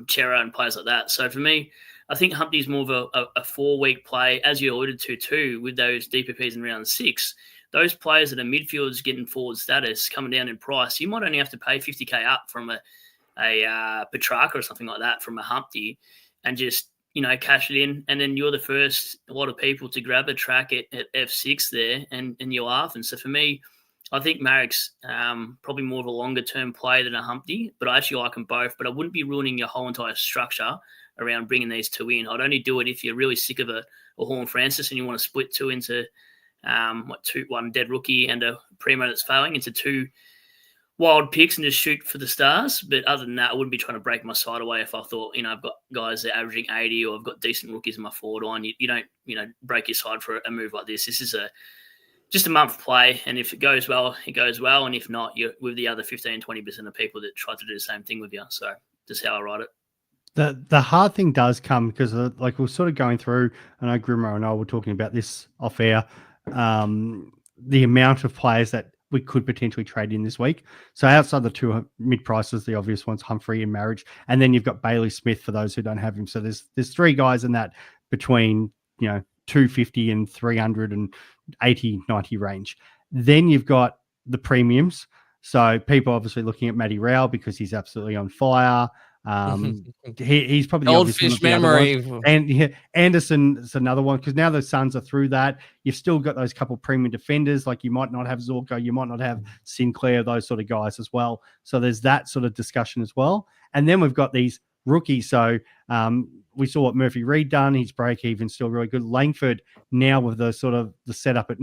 Speaker 3: Chera and players like that. So for me, I think Humpty's more of a 4-week play, as you alluded to too, with those DPPs in round 6. Those players that are midfielders getting forward status coming down in price, you might only have to pay 50k up from a Petrarca or something like that from a Humpty and just, cash it in. And then you're the first, a lot of people to grab a track at F6 there and you're laughing. So for me, I think Marek's probably more of a longer-term play than a Humpty, but I actually like them both. But I wouldn't be ruining your whole entire structure around bringing these two in. I'd only do it if you're really sick of a Horn Francis and you want to split two into one dead rookie and a primo that's failing into two wild picks and just shoot for the stars. But other than that, I wouldn't be trying to break my side away if I thought, I've got guys that are averaging 80 or I've got decent rookies in my forward line. You don't, break your side for a move like this. This is just a month play, and if it goes well, it goes well, and if not, you're with the other 15-20% of people that try to do the same thing with you. So just how I write it.
Speaker 2: The hard thing does come because we're sort of going through, I know Grimmer and I were talking about this off air, the amount of players that we could potentially trade in this week. So outside the two mid prices, the obvious ones, Humphrey and Marriage, and then you've got Bailey Smith for those who don't have him. So there's three guys in that between 250 and 380, 90 range. Then you've got the premiums. So people obviously looking at Matty Rowell because he's absolutely on fire. He's probably the
Speaker 1: old fish memory.
Speaker 2: And Anderson's another one because now the Suns are through that. You've still got those couple premium defenders, like you might not have Zorko, you might not have Sinclair, those sort of guys as well. So there's that sort of discussion as well. And then we've got these rookies. So we saw what Murphy Reed done. His break even still really good. Langford now with the sort of the setup at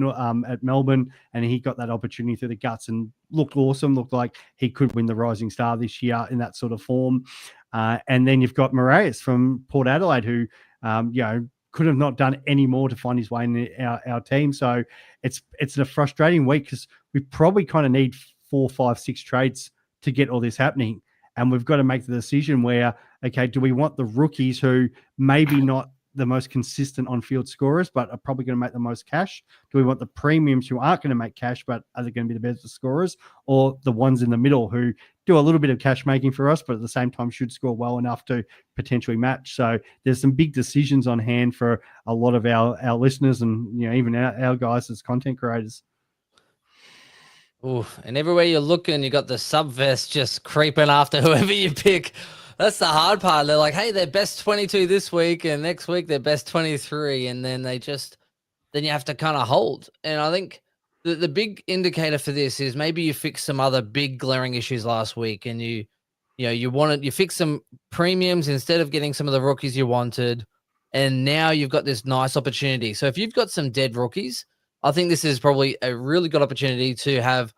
Speaker 2: Melbourne, and he got that opportunity through the guts and looked awesome. Looked like he could win the Rising Star this year in that sort of form. And then you've got Moraes from Port Adelaide, who could have not done any more to find his way in our team. So it's a frustrating week because we probably kind of need 4, 5, 6 trades to get all this happening. And we've got to make the decision where, okay, do we want the rookies who maybe not the most consistent on-field scorers, but are probably going to make the most cash? Do we want the premiums who aren't going to make cash, but are they going to be the best scorers, or the ones in the middle who do a little bit of cash making for us, but at the same time should score well enough to potentially match? So there's some big decisions on hand for a lot of our listeners, and even our guys as content creators.
Speaker 1: Ooh, and everywhere you're looking, you got the sub vest just creeping after whoever you pick. That's the hard part. They're like, hey, they're best 22 this week, and next week they're best 23, and then then you have to kind of hold. And I think the big indicator for this is maybe you fixed some other big glaring issues last week, and you fixed some premiums instead of getting some of the rookies you wanted, and now you've got this nice opportunity. So if you've got some dead rookies, I think this is probably a really good opportunity to have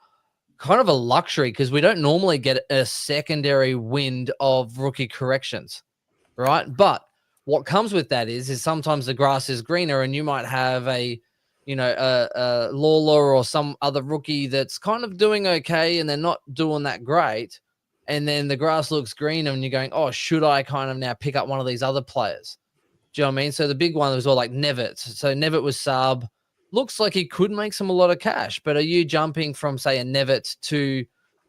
Speaker 1: kind of a luxury, because we don't normally get a secondary wind of rookie corrections, right? But what comes with that is sometimes the grass is greener, and you might have a Lawler or some other rookie that's kind of doing okay, and they're not doing that great. And then the grass looks greener, and you're going, oh, should I kind of now pick up one of these other players? Do you know what I mean? So the big one was all like Nevitt. So Nevitt was sub. Looks like he could make a lot of cash, but are you jumping from, say, a Nevitt to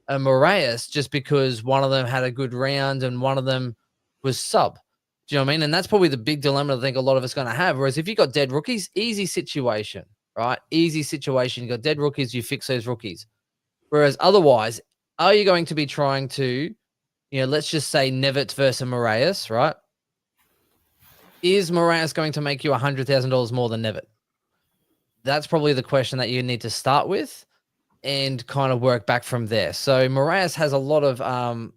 Speaker 1: a Moraes just because one of them had a good round and one of them was sub? Do you know what I mean? And that's probably the big dilemma I think a lot of us going to have. Whereas if you got dead rookies, easy situation, right? Easy situation. You got dead rookies, you fix those rookies. Whereas otherwise, are you going to be trying to, let's just say Nevitt versus Moraes, right? Is Moraes going to make you $100,000 more than Nevitt? That's probably the question that you need to start with and kind of work back from there. So Moraes has a lot of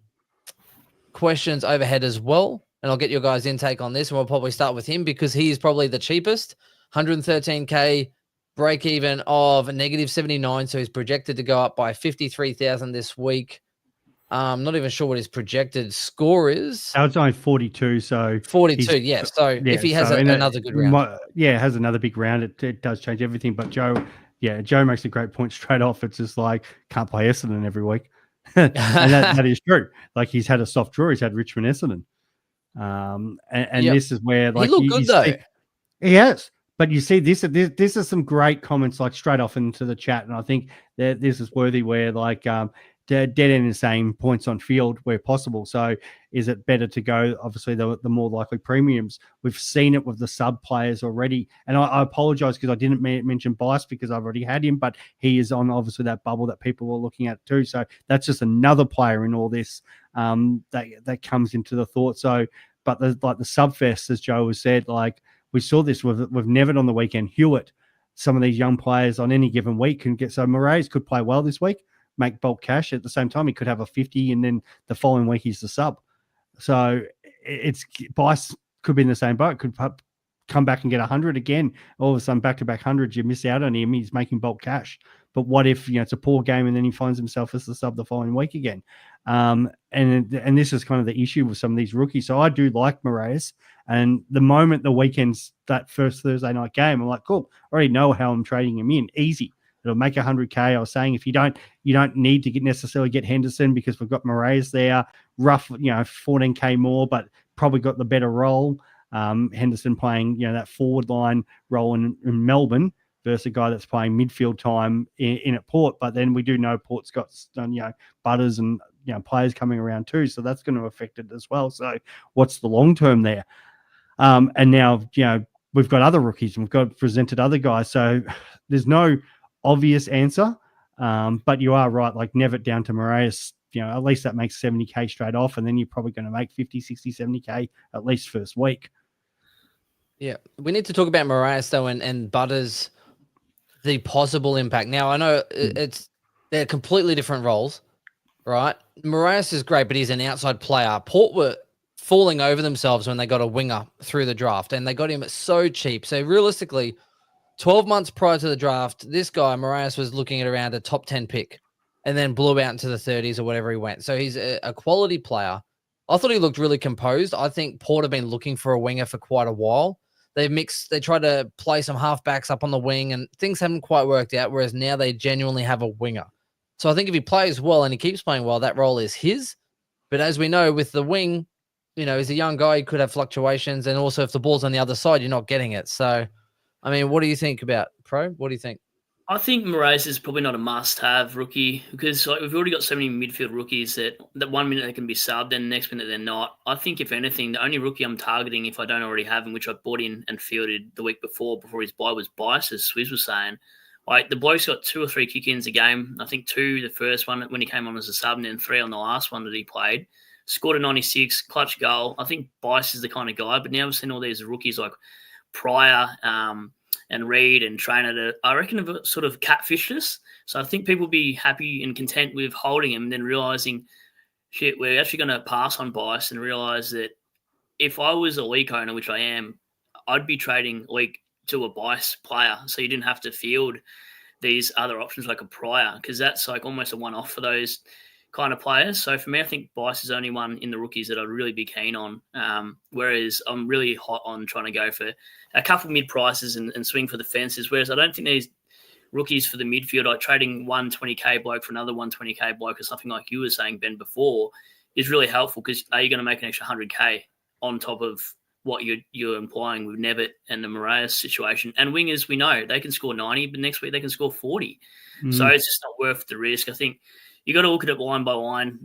Speaker 1: questions overhead as well. And I'll get your guys' intake on this, and we'll probably start with him because he's probably the cheapest. 113K, break even of -79. So he's projected to go up by 53,000 this week. I'm not even sure what his projected score is.
Speaker 2: It's only 42, so
Speaker 1: 42, yeah. So if he has another good round,
Speaker 2: has another big round, it does change everything. But Joe makes a great point straight off. It's just like, can't play Essendon every week, and that is true. Like, he's had a soft draw. He's had Richmond Essendon, and yep. This is where, like,
Speaker 1: he looked good though.
Speaker 2: He has. But you see, this is some great comments, like, straight off into the chat, and I think that this is worthy. Where, like, dead end is saying points on field where possible. So is it better to go, obviously, the more likely premiums? We've seen it with the sub players already. And I apologize because I didn't mention Bice because I've already had him, but he is on, obviously, that bubble that people were looking at too. So that's just another player in all this that comes into the thought. So, but the sub fest, as Joe has said, like, we saw this with Nevitt on the weekend, Hewitt, some of these young players on any given week can get, so Moraes could play well this week, make bulk cash. At the same time, he could have a 50, and then the following week he's the sub. So it's Bice could be in the same boat, could come back and get 100 again. All of a sudden, back-to-back hundreds, you miss out on him. He's making bulk cash. But what if it's a poor game and then he finds himself as the sub the following week again? And this is kind of the issue with some of these rookies. So I do like Moraes. And the moment the weekend's that first Thursday night game, I'm like, cool, I already know how I'm trading him in. Easy. It'll make 100K. I was saying, if you don't need to necessarily get Henderson because we've got Moraes there, rough, 14K more, but probably got the better role. Henderson playing, that forward line role in Melbourne versus a guy that's playing midfield time in at Port. But then we do know Port's got, Butters and, players coming around too. So that's going to affect it as well. So what's the long term there? And now, we've got other rookies and we've got presented other guys. So there's no obvious answer, but you are right, like Nevitt down to Moraes, at least that makes 70K straight off, and then you're probably going to make 50, 60, 70K at least first week.
Speaker 1: Yeah, we need to talk about Moraes though, and Butters, the possible impact. Now, I know they're completely different roles, right? Moraes is great, but he's an outside player. Port were falling over themselves when they got a winger through the draft, and they got him so cheap. So realistically, 12 months prior to the draft, this guy, Moraes, was looking at around a top 10 pick and then blew out into the 30s or whatever he went. So he's a quality player. I thought he looked really composed. I think Port have been looking for a winger for quite a while. They tried to play some halfbacks up on the wing and things haven't quite worked out, whereas now they genuinely have a winger. So I think if he plays well and he keeps playing well, that role is his. But as we know, with the wing, he's a young guy. He could have fluctuations. And also if the ball's on the other side, you're not getting it. So, I mean, what do you think about Pro? What do you think?
Speaker 3: I think Moraes is probably not a must-have rookie because we've already got so many midfield rookies that 1 minute they can be subbed, then the next minute they're not. I think, if anything, the only rookie I'm targeting, if I don't already have him, which I bought in and fielded the week before his bye, was Bice, as Swizz was saying. Like, the bloke's got 2 or 3 kick-ins a game. I think 2 the first one when he came on as a sub, and then 3 on the last one that he played. Scored a 96, clutch goal. I think Bice is the kind of guy, but now we've seen all these rookies like Pryor, and Reed and Trainer that I reckon have sort of catfished us. So I think people will be happy and content with holding him and then realising, shit, we're actually going to pass on Bice and realise that if I was a Leak owner, which I am, I'd be trading Leak to a Bice player so you didn't have to field these other options like a Pryor, because that's like almost a one-off for those kind of players. So for me, I think Bice is the only one in the rookies that I'd really be keen on. Whereas I'm really hot on trying to go for a couple mid prices and swing for the fences. Whereas I don't think these rookies for the midfield, like trading one 20K bloke for another 120K bloke or something like you were saying, Ben, before, is really helpful because are you going to make an extra 100K on top of what you're implying with Nevitt and the Moraes situation? And wingers, we know they can score 90, but next week they can score 40. So it's just not worth the risk. I think you got to look at it line by line.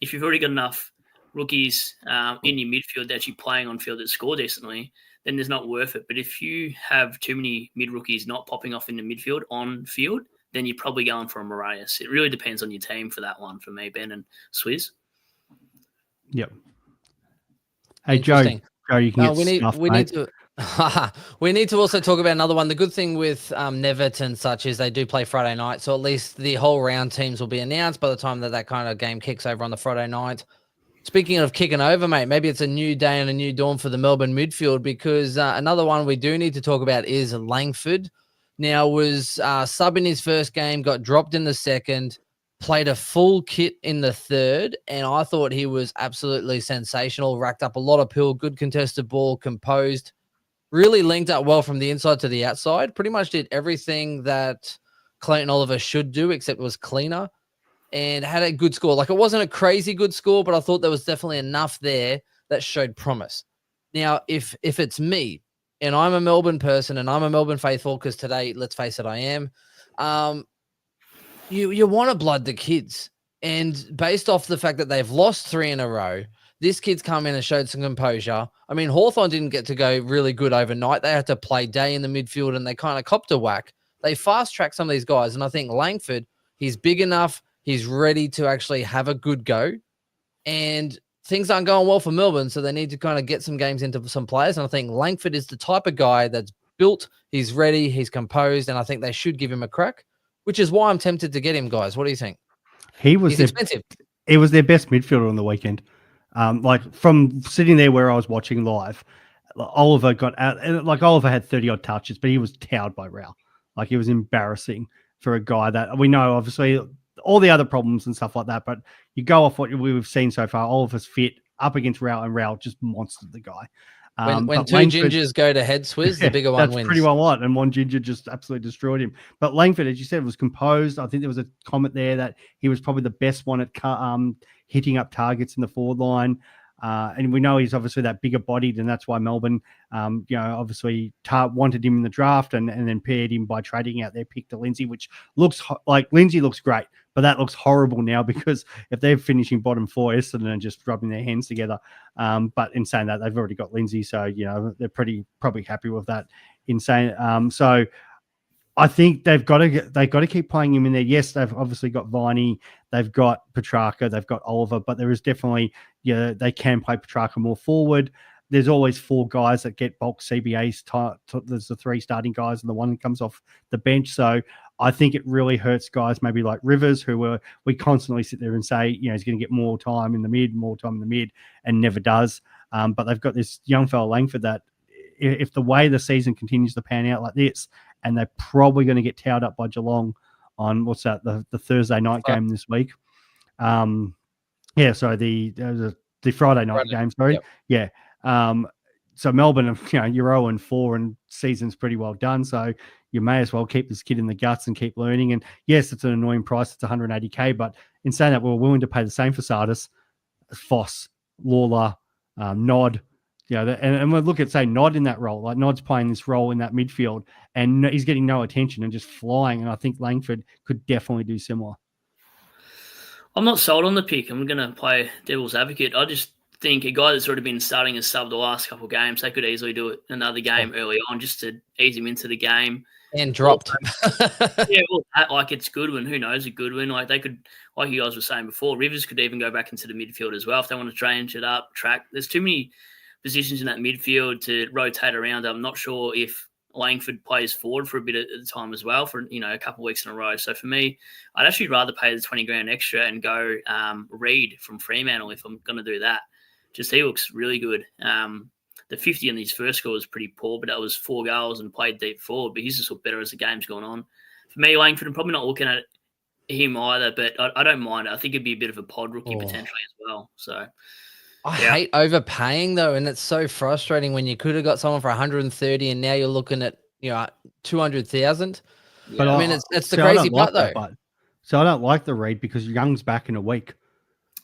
Speaker 3: If you've already got enough rookies in your midfield that's actually playing on field that score decently, then it's not worth it. But if you have too many mid rookies not popping off in the midfield on field, then you're probably going for a Moraes. It really depends on your team for that one for me, Ben and Swizz.
Speaker 2: Yep. Hey, Joe, you can get stuff,
Speaker 1: we need to. We need to also talk about another one. The good thing with Nevitt and such is they do play Friday night, so at least the whole round teams will be announced by the time that kind of game kicks over on the Friday night. Speaking of kicking over, mate, maybe it's a new day and a new dawn for the Melbourne midfield, because another one we do need to talk about is Langford. Now, was sub in his first game, got dropped in the second, played a full kit in the third, and I thought he was absolutely sensational, racked up a lot of pill, good contested ball, composed. Really linked up well from the inside to the outside. Pretty much did everything that Clayton Oliver should do, except it was cleaner, and had a good score. Like, it wasn't a crazy good score, but I thought there was definitely enough there that showed promise. Now, if it's me, and I'm a Melbourne person, and I'm a Melbourne faithful, because today, let's face it, I am, you want to blood the kids. And based off the fact that they've lost 3 in a row, this kid's come in and showed some composure. I mean, Hawthorn didn't get to go really good overnight. They had to play day in the midfield, and they kind of copped a whack. They fast-tracked some of these guys, and I think Langford, he's big enough. He's ready to actually have a good go. And things aren't going well for Melbourne, so they need to kind of get some games into some players. And I think Langford is the type of guy that's built, he's ready, he's composed, and I think they should give him a crack, which is why I'm tempted to get him, guys. What do you think?
Speaker 2: He's expensive. He was their best midfielder on the weekend. Like, from sitting there where I was watching live, Oliver got out. Like, Oliver had 30 odd touches, but he was towed by Rao. Like, it was embarrassing for a guy that we know, obviously, all the other problems and stuff like that. But you go off what we've seen so far. Oliver's fit up against Rao, and Rao just monstered the guy.
Speaker 1: When two gingers go to head, Swizz, the bigger one wins.
Speaker 2: That's pretty well what. And one ginger just absolutely destroyed him. But Langford, as you said, was composed. I think there was a comment there that he was probably the best one at hitting up targets in the forward line. And we know he's obviously that bigger bodied, and that's why Melbourne, obviously wanted him in the draft and then paired him by trading out their pick to Lindsay, which looks like Lindsay looks great, but that looks horrible now because if they're finishing bottom 4, Essendon and just rubbing their hands together. But in saying that, they've already got Lindsay, so they're probably happy with that. So I think they've got to keep playing him in there. Yes, they've obviously got Viney, they've got Petrarca, they've got Oliver, but there is definitely, they can play Petrarca more forward. There's always 4 guys that get bulk CBAs. There's the 3 starting guys and the one that comes off the bench. So I think it really hurts guys maybe like Rivers, who we constantly sit there and say, he's going to get more time in the mid, and never does. But they've got this young fella Langford that, if the way the season continues to pan out like this, and they're probably going to get towed up by Geelong on the Thursday night game this week. The Friday night game. Sorry, yep. So Melbourne, you're 0-4 and season's pretty well done. So you may as well keep this kid in the guts and keep learning. And yes, it's an annoying price. It's 180K, but in saying that, we're willing to pay the same for Sardis, Foss, Lawler, Nod. And we'll look at, say, Nod in that role. Like, Nod's playing this role in that midfield, and he's getting no attention and just flying. And I think Langford could definitely do similar.
Speaker 3: I'm not sold on the pick. I'm going to play devil's advocate. I just think a guy that's already been starting as sub the last couple of games, they could easily do it another game early on just to ease him into the game.
Speaker 1: And dropped.
Speaker 3: Yeah, well, it's Goodwin. Who knows? A Goodwin. Like, they could, like you guys were saying before, Rivers could even go back into the midfield as well if they want to change it up, track. There's too many positions in that midfield to rotate around. I'm not sure if Langford plays forward for a bit at the time as well for, a couple of weeks in a row. So for me, I'd actually rather pay the 20 grand extra and go Reed from Fremantle if I'm going to do that. Just he looks really good. The 50 in his first score was pretty poor, but that was 4 goals and played deep forward. But he's just looked better as the game's gone on. For me, Langford, I'm probably not looking at him either, but I don't mind it. I think it'd be a bit of a pod rookie potentially as well. So
Speaker 1: I hate overpaying though, and it's so frustrating when you could have got someone for 130 and now you're looking at 200,000.
Speaker 2: But
Speaker 1: I mean, it's the crazy part though.
Speaker 2: So I don't like the Reed because Young's back in a week.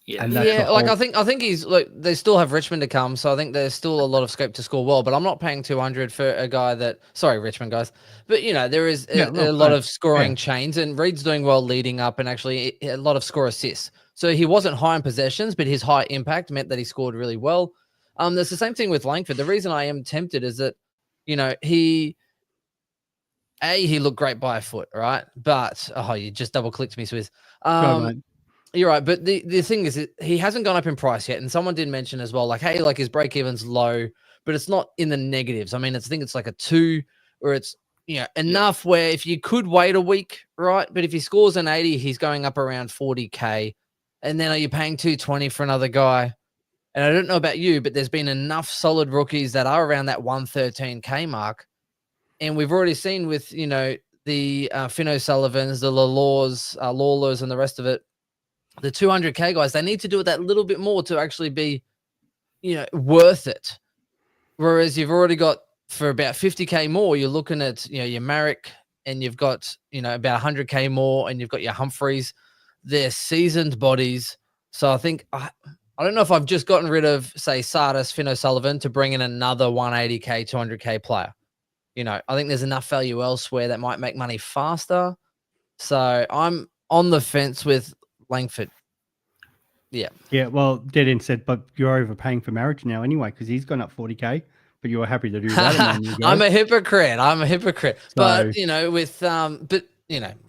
Speaker 3: Yeah,
Speaker 1: I think he's they still have Richmond to come, so I think there's still a lot of scope to score well. But I'm not paying 200 for a guy that, sorry, Richmond guys, but there is a lot of scoring chains, and Reed's doing well leading up, and actually a lot of score assists. So he wasn't high in possessions, but his high impact meant that he scored really well. There's the same thing with Langford. The reason I am tempted is that he looked great by a foot, right? But you just double clicked me, Swizz. You're right, but the thing is, he hasn't gone up in price yet, and someone did mention as well, like, hey, like his break even's low, but it's not in the negatives. I mean, I think it's like a 2, or it's enough where if you could wait a week, right? But if he scores an 80, he's going up around 40k, and then are you paying 220 for another guy? And I don't know about you, but there's been enough solid rookies that are around that 113k mark, and we've already seen with the Finn O'Sullivans, the Lawlers, and the rest of it. The 200k guys, they need to do it that little bit more to actually be, worth it. Whereas you've already got for about 50k more, you're looking at, your Marrick, and you've got, about 100k more, and you've got your Humphreys. They're seasoned bodies. So I think, I don't know if I've just gotten rid of, say, Sardis, Finn O'Sullivan to bring in another 180k, 200k player. I think there's enough value elsewhere that might make money faster. So I'm on the fence with Langford. Yeah.
Speaker 2: Well, Dead End said, but you're overpaying for Marriage now anyway because he's gone up 40k. But you were happy to do that.
Speaker 1: I'm a hypocrite. So, but with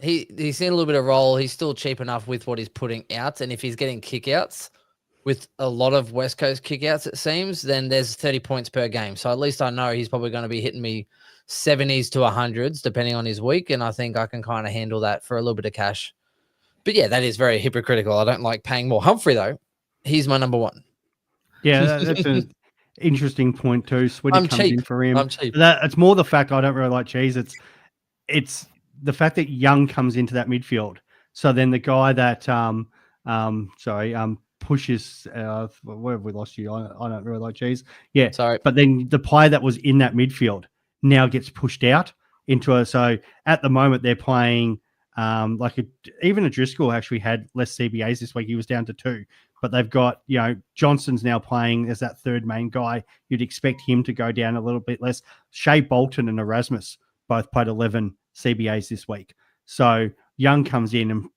Speaker 1: he's seen a little bit of role. He's still cheap enough with what he's putting out, and if he's getting kickouts with a lot of West Coast kickouts, it seems, then there's 30 points per game. So at least I know he's probably going to be hitting me 70s to 100s depending on his week, and I think I can kind of handle that for a little bit of cash. But yeah, that is very hypocritical. I don't like paying more. Humphrey, though, he's my number one.
Speaker 2: Yeah, that's an interesting point too. Swiddy comes in for him.
Speaker 1: I'm cheap.
Speaker 2: It's more the fact I don't really like Cheese. It's the fact that Young comes into that midfield. So then the guy that pushes. Where have we lost you? I don't really like Cheese. Yeah,
Speaker 1: sorry.
Speaker 2: But then the player that was in that midfield now gets pushed out into a. So at the moment they're playing. Even a Driscoll actually had less CBAs this week. He was down to 2, but they've got, Johnson's now playing as that third main guy. You'd expect him to go down a little bit less. Shea Bolton and Erasmus both played 11 CBAs this week. So Young comes in and,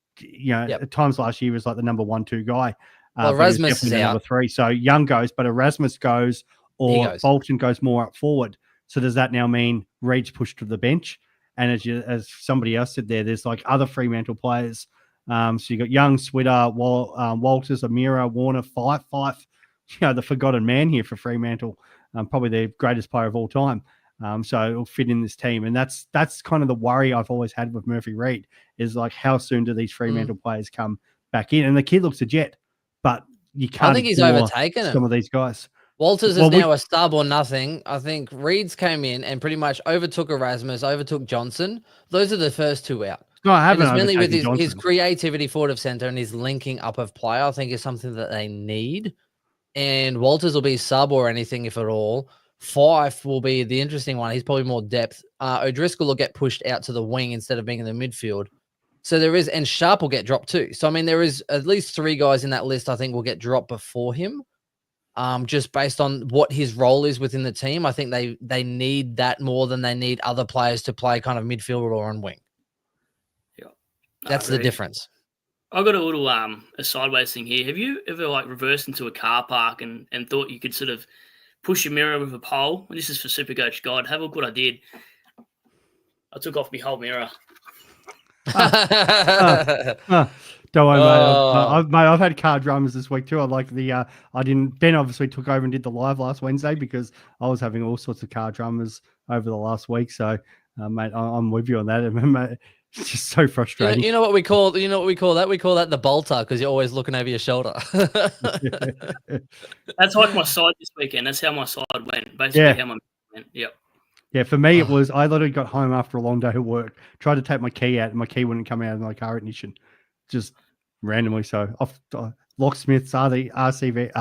Speaker 2: at times last year was like the number 1-2 guy.
Speaker 1: Erasmus is out.
Speaker 2: Number 3. So Young goes, but Erasmus goes or Bolton goes more up forward. So does that now mean Reed's pushed to the bench? And as somebody else said there, there's like other Fremantle players. So you got Young, Switter, Walters, Amira, Warner, Fife, the forgotten man here for Fremantle, probably the greatest player of all time. So it'll fit in this team. And that's kind of the worry I've always had with Murphy Reed is like, how soon do these Fremantle players come back in? And the kid looks a jet, but you can't.
Speaker 1: I think he's overtaken
Speaker 2: some of these guys.
Speaker 1: Walters is now a sub or nothing. I think Reed's came in and pretty much overtook Erasmus, overtook Johnson. Those are the first 2 out.
Speaker 2: No, I haven't.
Speaker 1: And it's mainly with his creativity forward of center and his linking up of play, I think is something that they need. And Walters will be sub or anything, if at all. Fife will be the interesting one. He's probably more depth. O'Driscoll will get pushed out to the wing instead of being in the midfield. So there is, and Sharp will get dropped too. So, I mean, there is at least 3 guys in that list I think will get dropped before him. just based on what his role is within the team. I think they need that more than they need other players to play kind of midfield or on wing.
Speaker 3: Yeah,
Speaker 1: that's the difference.
Speaker 3: I've got a little a sideways thing here. Have you ever like reversed into a car park and thought you could sort of push your mirror with a pole? And this is for Supercoach God. Have a look what I did. I took off my whole mirror.
Speaker 2: Don't worry, mate. I've had car dramas this week too. I like the Ben obviously took over and did the live last Wednesday because I was having all sorts of car dramas over the last week. So, mate, I'm with you on that. Mate, it's just so frustrating.
Speaker 1: You know what we call that? We call that the bolter because you're always looking over your shoulder.
Speaker 3: That's like my side this weekend. That's how my side went. Basically, how my went. Yep.
Speaker 2: Yeah, for me, it was I literally got home after a long day of work, tried to take my key out, and my key wouldn't come out of my car ignition, just randomly. So off locksmiths, RACV,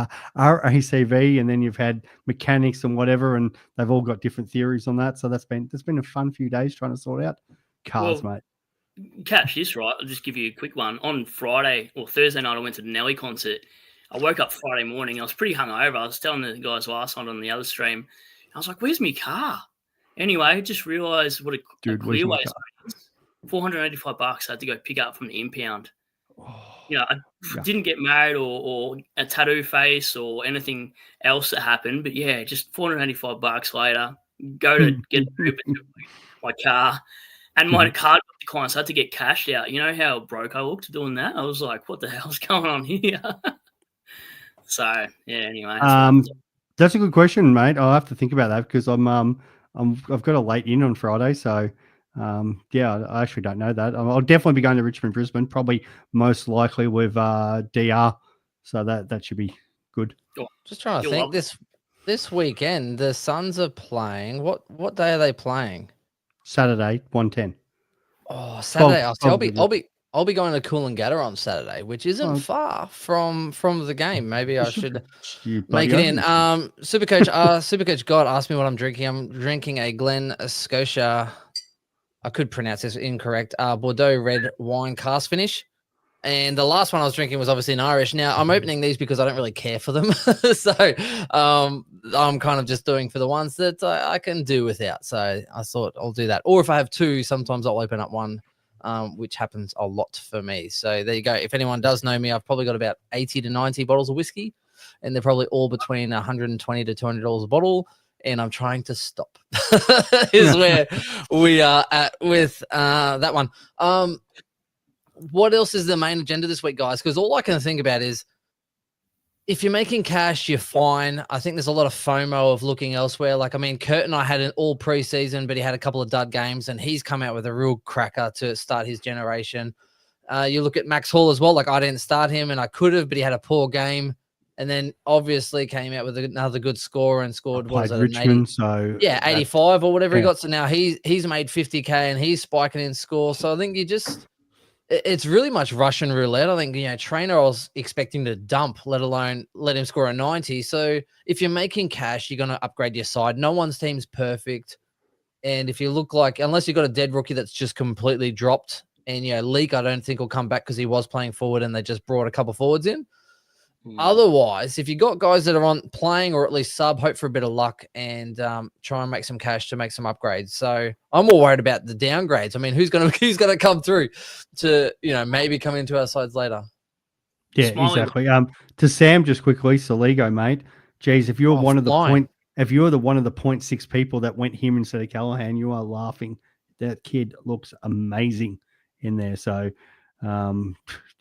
Speaker 2: and then you've had mechanics and whatever, and they've all got different theories on that. So that's been a fun few days trying to sort out cars, mate.
Speaker 3: Catch this, right? I'll just give you a quick one. On Friday or Thursday night, I went to the Nelly concert. I woke up Friday morning. I was pretty hungover. I was telling the guys last night on the other stream. I was like, "Where's my car?" Anyway, I just realised what a clearway is. $485 I had to go pick up from the impound. I didn't get married or a tattoo face or anything else that happened. But yeah, just $485 later, go to get my car. And my card got declined, so I had to get cashed out. You know how broke I looked doing that? I was like, what the hell's going on here? So, yeah, anyway.
Speaker 2: That's a good question, mate. I'll have to think about that because I've got a late in on Friday, so I actually don't know that. I'll definitely be going to Richmond, Brisbane, probably most likely with DR, so that should be good.
Speaker 1: Just trying to think. This weekend, the Suns are playing. What day are they playing?
Speaker 2: Saturday, 1:10.
Speaker 1: Oh, Saturday. I'll be going to Coolangatta on Saturday, which isn't far from the game. Maybe I should make it in. Supercoach God asked me what I'm drinking. I'm drinking a Glen Scotia. I could pronounce this incorrect. Bordeaux red wine cask finish. And the last one I was drinking was obviously an Irish. Now, I'm opening these because I don't really care for them. So I'm kind of just doing for the ones that I can do without. So I thought I'll do that. Or if I have two, sometimes I'll open up one, which happens a lot for me. So there you go. If anyone does know me, I've probably got about 80 to 90 bottles of whiskey, and they're probably all between $120 to $200 a bottle. And I'm trying to stop is where we are at with that one. What else is the main agenda this week, guys? Because all I can think about is if you're making cash, you're fine. I think there's a lot of FOMO of looking elsewhere. Like, I mean, Curtin, I had an all preseason, but he had a couple of dud games, and he's come out with a real cracker to start his generation. You look at Max Hall as well. Like, I didn't start him, and I could have, but he had a poor game. And then obviously came out with another good score and scored
Speaker 2: Richmond,
Speaker 1: 85 or whatever he got. So now he's made 50K and he's spiking in score. So I think it's really much Russian roulette. I think, Trainer, I was expecting to dump, let alone let him score a 90. So if you're making cash, you're going to upgrade your side. No one's team's perfect. And if you look like, unless you've got a dead rookie that's just completely dropped, and, Leak, I don't think will come back because he was playing forward and they just brought a couple forwards in. Otherwise, if you got guys that are on playing or at least sub, hope for a bit of luck and try and make some cash to make some upgrades. So I'm more worried about the downgrades. I mean, who's gonna come through to maybe come into our sides later?
Speaker 2: Yeah, exactly. To Sam, just quickly, Soligo, mate. Geez, if you're one of the 0.6 people that went him instead of Callahan, you are laughing. That kid looks amazing in there. So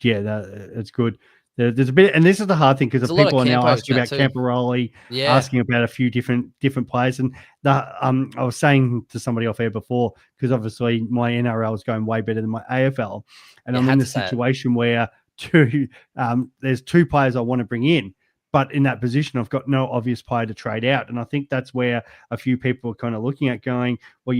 Speaker 2: it's good. There's a bit, and this is the hard thing because people are now asking about Camperoli, asking about a few different players. And I was saying to somebody off air before, because obviously my NRL is going way better than my AFL, and I'm in the situation where there's two players I want to bring in, but in that position I've got no obvious player to trade out, and I think that's where a few people are kind of looking at going, well,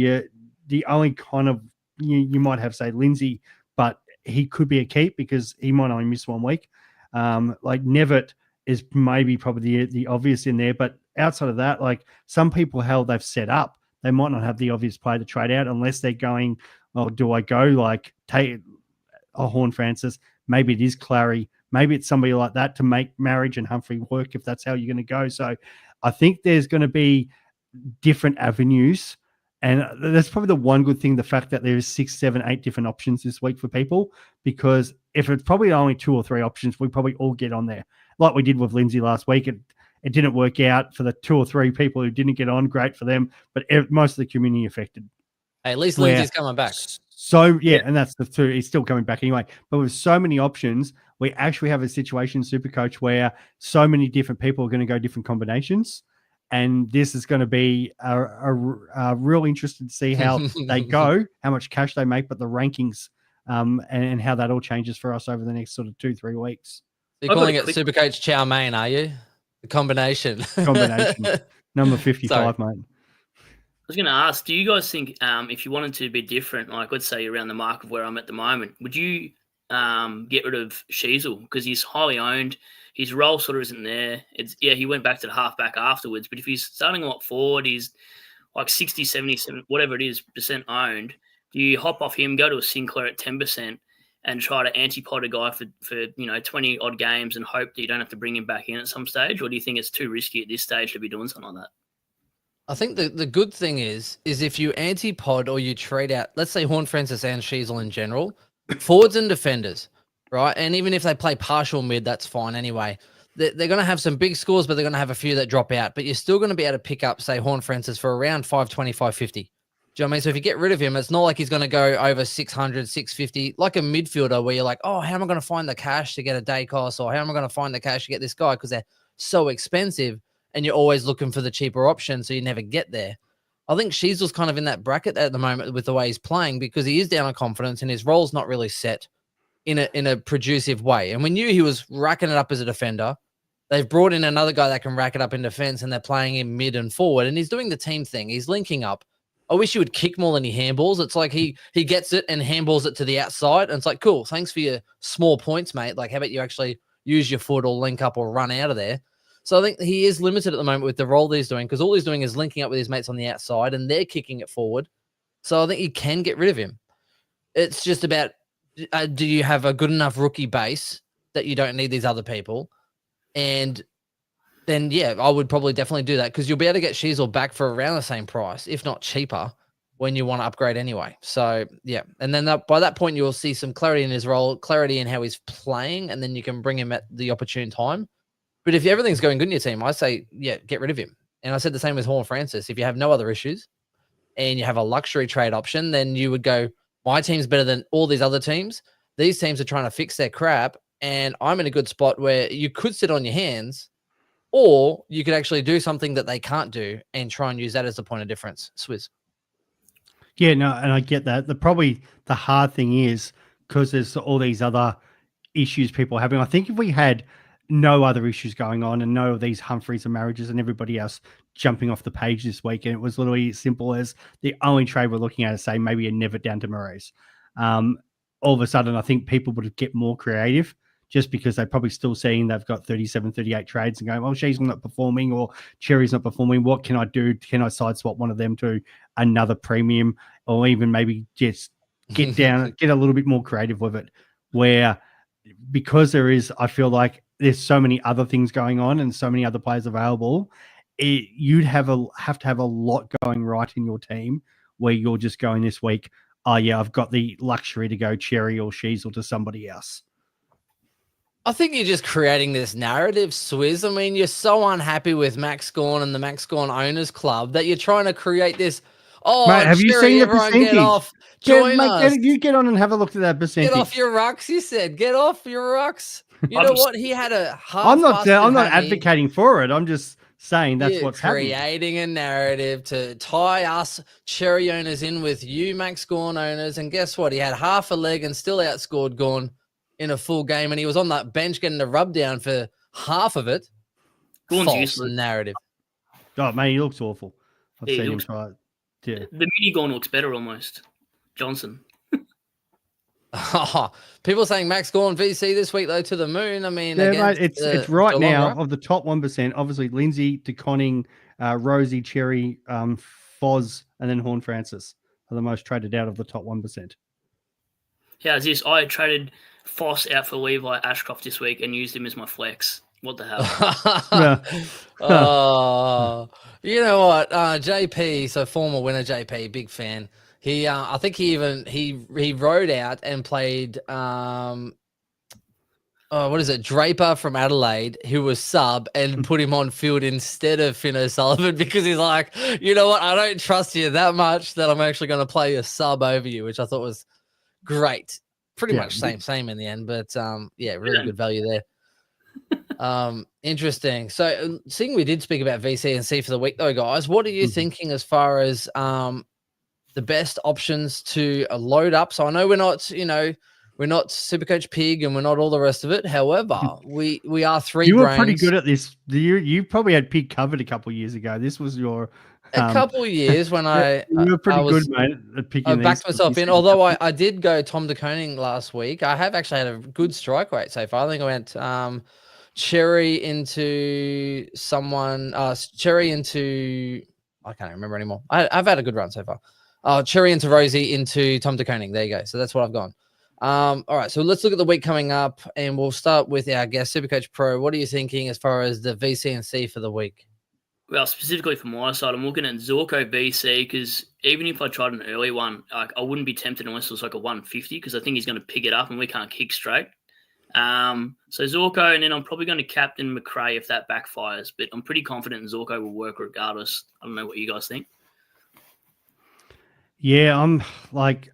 Speaker 2: the only kind of you might have say Lindsay, but he could be a keep because he might only miss 1 week. Like Nevitt is probably the obvious in there, but outside of that, like some people, how they've set up, they might not have the obvious player to trade out unless they're going, do I go like take Horn Francis? Maybe it is Clary. maybe it's somebody like that to make Marriage and Humphrey work if that's how you're going to go. So I think there's going to be different avenues. And that's probably the one good thing, the fact that there's 6, 7, 8 different options this week for people, because if it's probably only 2 or 3 options, we probably all get on there. Like we did with Lindsay last week. It didn't work out for the 2 or 3 people who didn't get on. Great for them, but most of the community affected.
Speaker 1: Hey, at least Lindsay's coming back.
Speaker 2: So, yeah, and that's the 2. He's still coming back anyway. But with so many options, we actually have a situation in Supercoach where so many different people are going to go different combinations. And this is going to be a real interesting to see how they go, how much cash they make, but the rankings and how that all changes for us over the next sort of 2-3 weeks.
Speaker 1: You're calling it Supercoach Chow Mein, are you? The combination.
Speaker 2: Number 55,
Speaker 3: Sorry.
Speaker 2: mate.
Speaker 3: I was going to ask, do you guys think if you wanted to be different, like let's say around the mark of where I'm at the moment, would you get rid of Sheasel? Because he's highly owned. His role sort of isn't there. He went back to the halfback afterwards, but if he's starting a lot forward, he's like 60, 70, whatever it is, % owned. Do you hop off him, go to a Sinclair at 10% and try to antipod a guy for 20 odd games and hope that you don't have to bring him back in at some stage? Or do you think it's too risky at this stage to be doing something like that?
Speaker 1: I think the good thing is if you anti-pod or you trade out, let's say Horne-Francis and Sheasel in general, forwards and defenders, right? And even if they play partial mid, that's fine anyway. They're going to have some big scores, but they're going to have a few that drop out. But you're still going to be able to pick up, say, Horne-Francis for around 520, 550. Do you know what I mean? So if you get rid of him, it's not like he's going to go over 600, 650, like a midfielder where you're like, oh, how am I going to find the cash to get a day cost? Or how am I going to find the cash to get this guy? Because they're so expensive. And you're always looking for the cheaper option, so you never get there. I think Sheasel's kind of in that bracket at the moment with the way he's playing, because he is down on confidence and his role's not really set in a producive way. And we knew he was racking it up as a defender. They've brought in another guy that can rack it up in defense, and they're playing him mid and forward, and he's doing the team thing. He's linking up. I wish he would kick more than he handballs. It's like he gets it and handballs it to the outside, and it's like, cool, thanks for your small points, mate. Like, how about you actually use your foot or link up or run out of there? So I think he is limited at the moment with the role that he's doing, because all he's doing is linking up with his mates on the outside and they're kicking it forward. So I think you can get rid of him. It's just about, do you have a good enough rookie base that you don't need these other people? And then, yeah, I would probably definitely do that, because you'll be able to get Sheasel back for around the same price, if not cheaper, when you want to upgrade anyway. So, yeah. And then by that point, you'll see some clarity in his role, clarity in how he's playing, and then you can bring him at the opportune time. But if everything's going good in your team, I say, yeah, get rid of him. And I said the same with Horne-Francis. If you have no other issues and you have a luxury trade option, then you would go, my team's better than all these other teams. These teams are trying to fix their crap, and I'm in a good spot where you could sit on your hands, or you could actually do something that they can't do and try and use that as a point of difference. Swizz.
Speaker 2: Yeah, no, and I get that. Probably the hard thing is because there's all these other issues people are having. I think if we had no other issues going on and no of these Humphreys and Marriages and everybody else jumping off the page this week, and it was literally as simple as the only trade we're looking at is, say, maybe a never down to Murray's. All of a sudden, I think people would get more creative, just because they're probably still seeing they've got 37, 38 trades and going, well, she's not performing or Cherry's not performing. What can I do? Can I side swap one of them to another premium, or even maybe just get down, get a little bit more creative with it, where because there is, I feel like there's so many other things going on and so many other players available, you'd have to have a lot going right in your team where you're just going this week, oh yeah, I've got the luxury to go Cherry or Sheasel to somebody else.
Speaker 1: I think you're just creating this narrative, Swizz. I mean, you're so unhappy with Max Gawn and the Max Gawn Owners Club that you're trying to create this. Oh,
Speaker 2: mate, have you seen the percentage?
Speaker 1: Get off. Join us.
Speaker 2: You get on and have a look at that percentage.
Speaker 1: Get off your rucks, you said. Get off your rucks. You know what? He had a half.
Speaker 2: I'm not advocating for it. I'm just saying that's what's happening.
Speaker 1: Creating a narrative to tie us Cherry owners in with you, Max Gawn owners. And guess what? He had half a leg and still outscored Gawn in a full game. And he was on that bench getting a rub down for half of it.
Speaker 3: Gawn's useless.
Speaker 1: Narrative.
Speaker 2: Oh, man, he looks awful. I've seen him try. Yeah.
Speaker 3: The mini Gawn looks better almost. Johnson.
Speaker 1: People saying Max Gawn VC this week though to the moon. I mean,
Speaker 2: yeah, mate, it's right now of the top 1%. Obviously, Lindsay, DeConning, Rosie, Cherry, Foz, and then Horne-Francis are the most traded out of the top 1%.
Speaker 3: How's this? I traded Foss out for Levi Ashcroft this week and used him as my flex. What the hell?
Speaker 1: You know what? JP, so former winner JP, big fan. He, I think he rode out and played, what is it? Draper from Adelaide, who was sub, and put him on field instead of Finn O'Sullivan because he's like, you know what? I don't trust you that much that I'm actually going to play a sub over you, which I thought was great. Pretty much same in the end, but really good value there. Interesting. So seeing we did speak about VC and C for the week though, guys, what are you thinking as far as the best options to load up? So I know we're not Supercoach Pig and we're not all the rest of it. However, we are three.
Speaker 2: You were
Speaker 1: brains.
Speaker 2: pretty good at this. You probably had Pig covered a couple of years ago. This was your
Speaker 1: a couple of years when you
Speaker 2: were pretty good, mate, at picking.
Speaker 1: I backed myself in. Although I did go Tom de Koning last week. I have actually had a good strike rate so far. I think I went Cherry into someone. Cherry into I can't remember anymore. I've had a good run so far. Cherry into Rosie into Tom de Koning. There you go. So that's what I've gone. All right, so let's look at the week coming up, and we'll start with our guest, Supercoach Pro. What are you thinking as far as the VC and C for the week?
Speaker 3: Well, specifically for my side, I'm looking at Zorko VC because even if I tried an early one, I wouldn't be tempted unless it was like a 150 because I think he's going to pick it up and we can't kick straight. So Zorko, and then I'm probably going to captain McRae if that backfires, but I'm pretty confident Zorko will work regardless. I don't know what you guys think.
Speaker 2: Yeah, I'm like,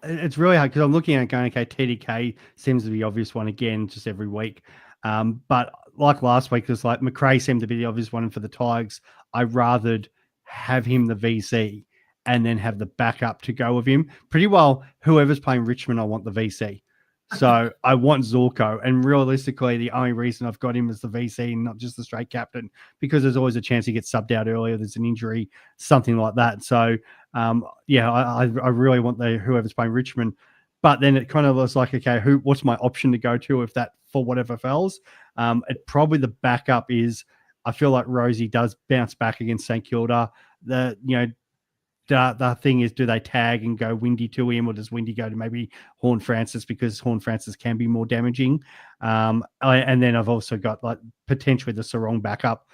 Speaker 2: it's really hard because I'm looking at going, okay, TDK seems to be the obvious one again, just every week. But like last week, it's like McRae seemed to be the obvious one for the Tigers. I rathered have him the VC and then have the backup to go with him. Pretty well, whoever's playing Richmond, I want the VC. So I want Zorko. And realistically, the only reason I've got him as the VC and not just the straight captain, because there's always a chance he gets subbed out earlier. There's an injury, something like that. So, I really want whoever's playing Richmond. But then it kind of was like, okay, what's my option to go to if that for whatever fails? It probably the backup is, I feel like Rosie does bounce back against St Kilda. The thing is, do they tag and go Windy to him, or does Windy go to maybe Horn Francis because Horn Francis can be more damaging? And then I've also got like potentially the Sarong backup,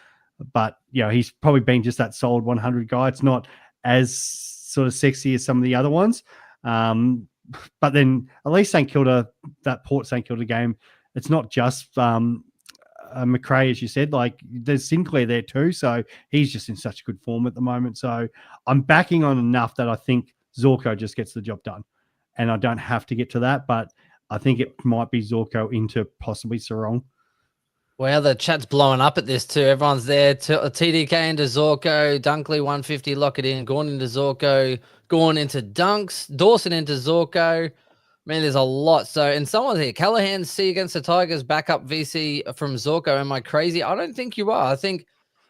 Speaker 2: but he's probably been just that solid 100 guy. It's not as sort of sexy as some of the other ones. But then at least St Kilda, that Port St Kilda game, it's not just McRae, as you said, like there's Sinclair there too. So he's just in such good form at the moment. So I'm backing on enough that I think Zorko just gets the job done. And I don't have to get to that, but I think it might be Zorko into possibly Sarong.
Speaker 1: Well, the chat's blowing up at this too. Everyone's there. TDK into Zorko, Dunkley 150, lock it in. Gorn into Zorko, Gorn into Dunks, Dawson into Zorko. Man, there's a lot. So, and someone here, Callahan C against the Tigers, backup VC from Zorko. Am I crazy? I don't think you are. I think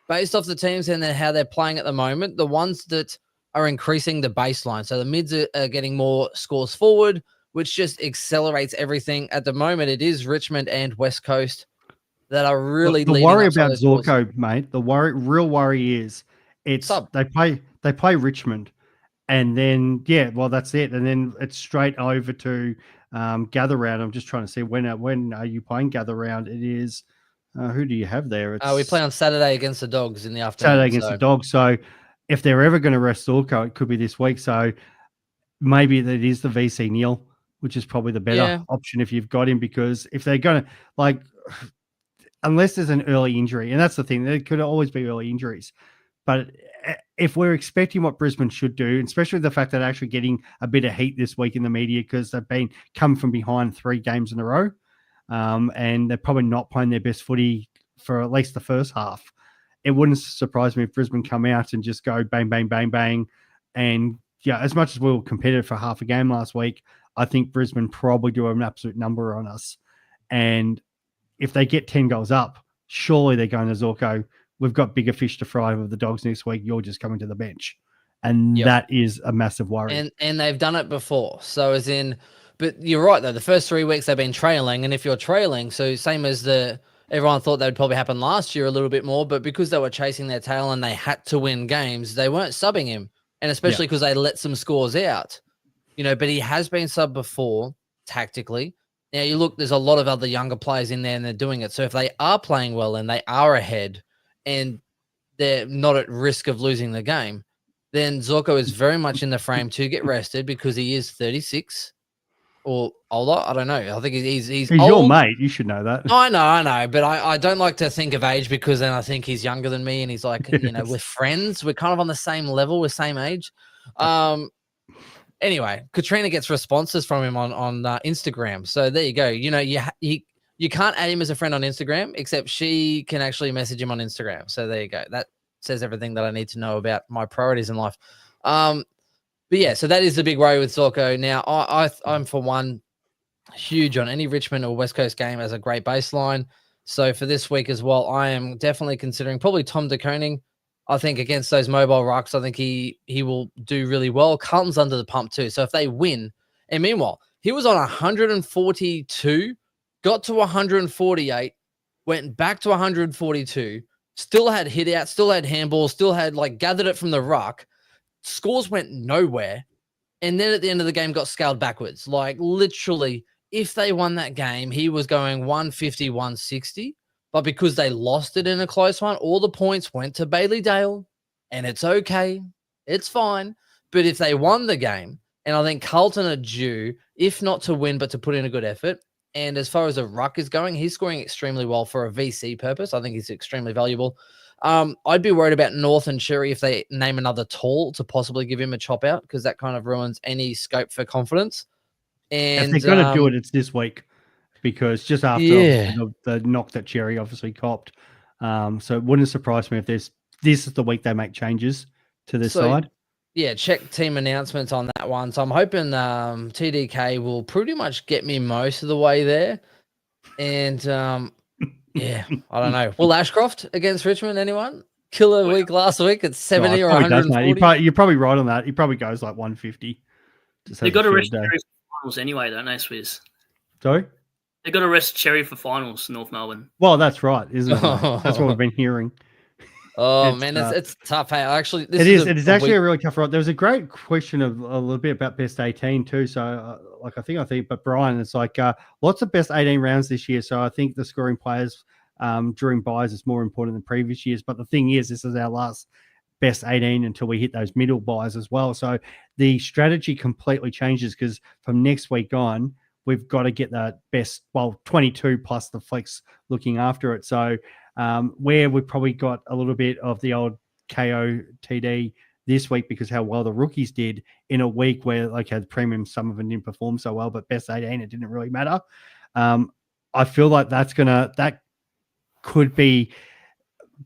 Speaker 1: based off the teams and how they're playing at the moment, the ones that are increasing the baseline. So the mids are getting more scores forward, which just accelerates everything. At the moment, it is Richmond and West Coast that are really
Speaker 2: the worry about Zorko, mate. The real worry is they play Richmond. And then, that's it. And then it's straight over to Gather Round. I'm just trying to see when are you playing Gather Round? It is, who do you have there?
Speaker 1: We play on Saturday against the Dogs in the afternoon.
Speaker 2: Saturday against the Dogs. So if they're ever going to rest Zorko, it could be this week. So maybe that is the VC Neil, which is probably the better option if you've got him, because if they're going to, unless there's an early injury, and that's the thing, there could always be early injuries. But if we're expecting what Brisbane should do, especially the fact that they're actually getting a bit of heat this week in the media because they've come from behind 3 games in a row, and they're probably not playing their best footy for at least the first half, it wouldn't surprise me if Brisbane come out and just go bang, bang, bang, bang. And as much as we were competitive for half a game last week, I think Brisbane probably do an absolute number on us. And if they get 10 goals up, surely they're going to Zorko. We've got bigger fish to fry with the Dogs next week. You're just coming to the bench. And that is a massive worry.
Speaker 1: And they've done it before. So but you're right though. The first 3 weeks they've been trailing. And if you're trailing, so same as everyone thought that would probably happen last year a little bit more, but because they were chasing their tail and they had to win games, they weren't subbing him. And especially because they let some scores out, but he has been subbed before tactically. Now you look, there's a lot of other younger players in there and they're doing it. So if they are playing well and they are ahead and they're not at risk of losing the game, then Zorko is very much in the frame to get rested because he is 36 or older. I don't know. I think he's old.
Speaker 2: your mate. You should know that.
Speaker 1: I know. But I don't like to think of age because then I think he's younger than me and he's like, we're friends. We're kind of on the same level. We're same age. Anyway, Katrina gets responses from him on Instagram. So there you go. You can't add him as a friend on Instagram, except she can actually message him on Instagram. So there you go. That says everything that I need to know about my priorities in life. But yeah, so that is the big worry with Zorko. Now, I'm for one huge on any Richmond or West Coast game as a great baseline. So for this week as well, I am definitely considering probably Tom de Koning. I think against those mobile rucks, I think he will do really well. Carlton's under the pump too. So if they win, and meanwhile, he was on 142, got to 148, went back to 142, still had hit out, still had handball, still had gathered it from the ruck. Scores went nowhere. And then at the end of the game got scaled backwards. Literally, if they won that game, he was going 150, 160. But because they lost it in a close one, all the points went to Bailey Dale, and it's okay. It's fine. But if they won the game, and I think Carlton are due, if not to win, but to put in a good effort. And as far as a ruck is going, he's scoring extremely well for a VC purpose. I think he's extremely valuable. I'd be worried about North and Sherry if they name another tall to possibly give him a chop out because that kind of ruins any scope for confidence. And
Speaker 2: if they're going to do it, it's this week. Because just after the knock that Cherry obviously copped. So it wouldn't surprise me if this is the week they make changes to this side.
Speaker 1: Yeah, check team announcements on that one. So I'm hoping TDK will pretty much get me most of the way there. And yeah, I don't know. Will Ashcroft against Richmond, anyone? Killer week last week at 70 or 140?
Speaker 2: You're probably right on that. He probably goes 150.
Speaker 3: They've got to rest Cherry for finals anyway, don't they, Swizz?
Speaker 2: Sorry?
Speaker 3: They've got to rest Cherry for finals, North Melbourne.
Speaker 2: Well, that's right, isn't it? That's what we've been hearing.
Speaker 1: Oh, it's tough. Hey, actually,
Speaker 2: it is actually a really tough ride. There was a great question of a little bit about best 18 too. So, I think, but Brian, it's lots of best 18 rounds this year. So I think the scoring players during buys is more important than previous years. But the thing is, this is our last best 18 until we hit those middle buys as well. So the strategy completely changes because from next week on, we've got to get the best, 22 plus the flex looking after it. So where we've probably got a little bit of the old KO TD this week because how well the rookies did in a week where the premium, some of them didn't perform so well, but best 18, it didn't really matter. I feel like that could be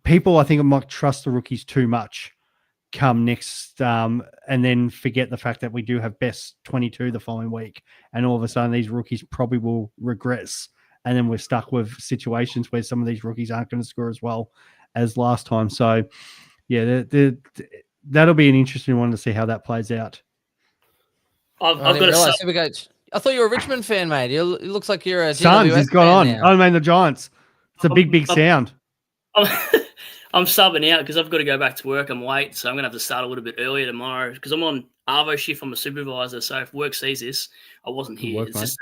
Speaker 2: people, I think, might trust the rookies too much come next and then forget the fact that we do have best 22 the following week. And all of a sudden these rookies probably will regress. And then we're stuck with situations where some of these rookies aren't going to score as well as last time. So yeah, that'll be an interesting one to see how that plays out.
Speaker 3: I've got to say,
Speaker 1: Supercoach. I thought you were a Richmond fan, mate. It looks like you're a
Speaker 2: Suns. He's got on. Now. I mean, the Giants. It's a big sound.
Speaker 3: I'm subbing out because I've got to go back to work. I'm late, so I'm going to have to start a little bit earlier tomorrow because I'm on Arvo shift. I'm a supervisor, so if work sees this, I wasn't here. It's just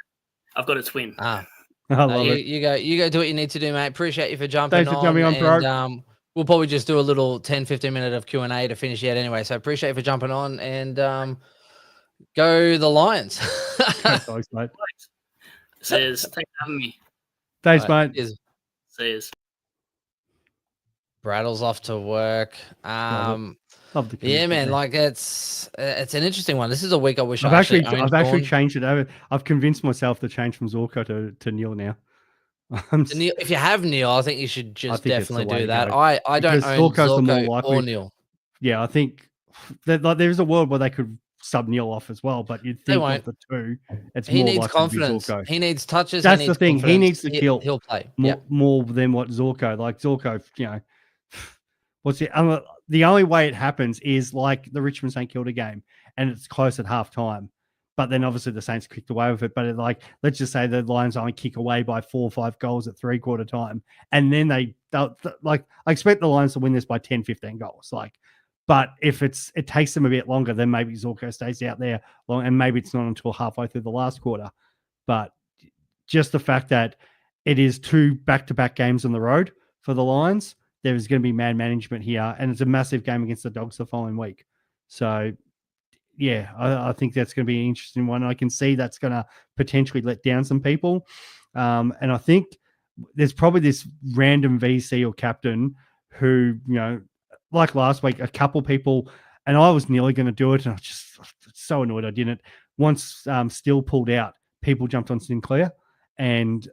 Speaker 3: I've got a twin.
Speaker 1: I love it. You go do what you need to do, mate. Appreciate you for jumping on.
Speaker 2: Thanks for jumping on, bro.
Speaker 1: We'll probably just do a little 10-15 minute of Q&A to finish it anyway. So appreciate you for jumping on and go the Lions.
Speaker 2: Thanks, mate.
Speaker 3: Thanks for having me.
Speaker 2: Thanks, mate.
Speaker 3: See you.
Speaker 1: Braddle's off to work.
Speaker 2: Love the
Speaker 1: yeah, man. It's an interesting one. This is a week I wish
Speaker 2: I've actually changed it over. I've convinced myself to change from Zorko to Neil now.
Speaker 1: Neil, if you have Neil, I think you should just definitely do that. I don't own Zorko or Neil.
Speaker 2: Yeah, I think that there's a world where they could sub Neil off as well, but you'd think of the two,
Speaker 1: he needs confidence. He needs touches.
Speaker 2: That's the thing. He needs to kill.
Speaker 1: He'll play
Speaker 2: more than what Zorko. Zorko, the only way it happens is the Richmond St Kilda game, and it's close at half time. But then obviously the Saints kicked away with it. But let's just say the Lions only kick away by 4 or 5 goals at 3/4 time. And then I expect the Lions to win this by 10, 15 goals. But if it takes them a bit longer, then maybe Zorko stays out there long, and maybe it's not until halfway through the last quarter. But just the fact that it is 2 back-to-back games on the road for the Lions, there is going to be man management here, and it's a massive game against the Dogs the following week. So, yeah, I think that's going to be an interesting one. I can see that's going to potentially let down some people. And I think there's probably this random VC or captain who, like last week, a couple people, and I was nearly going to do it, and I was just so annoyed I didn't. Once Still pulled out, people jumped on Sinclair, and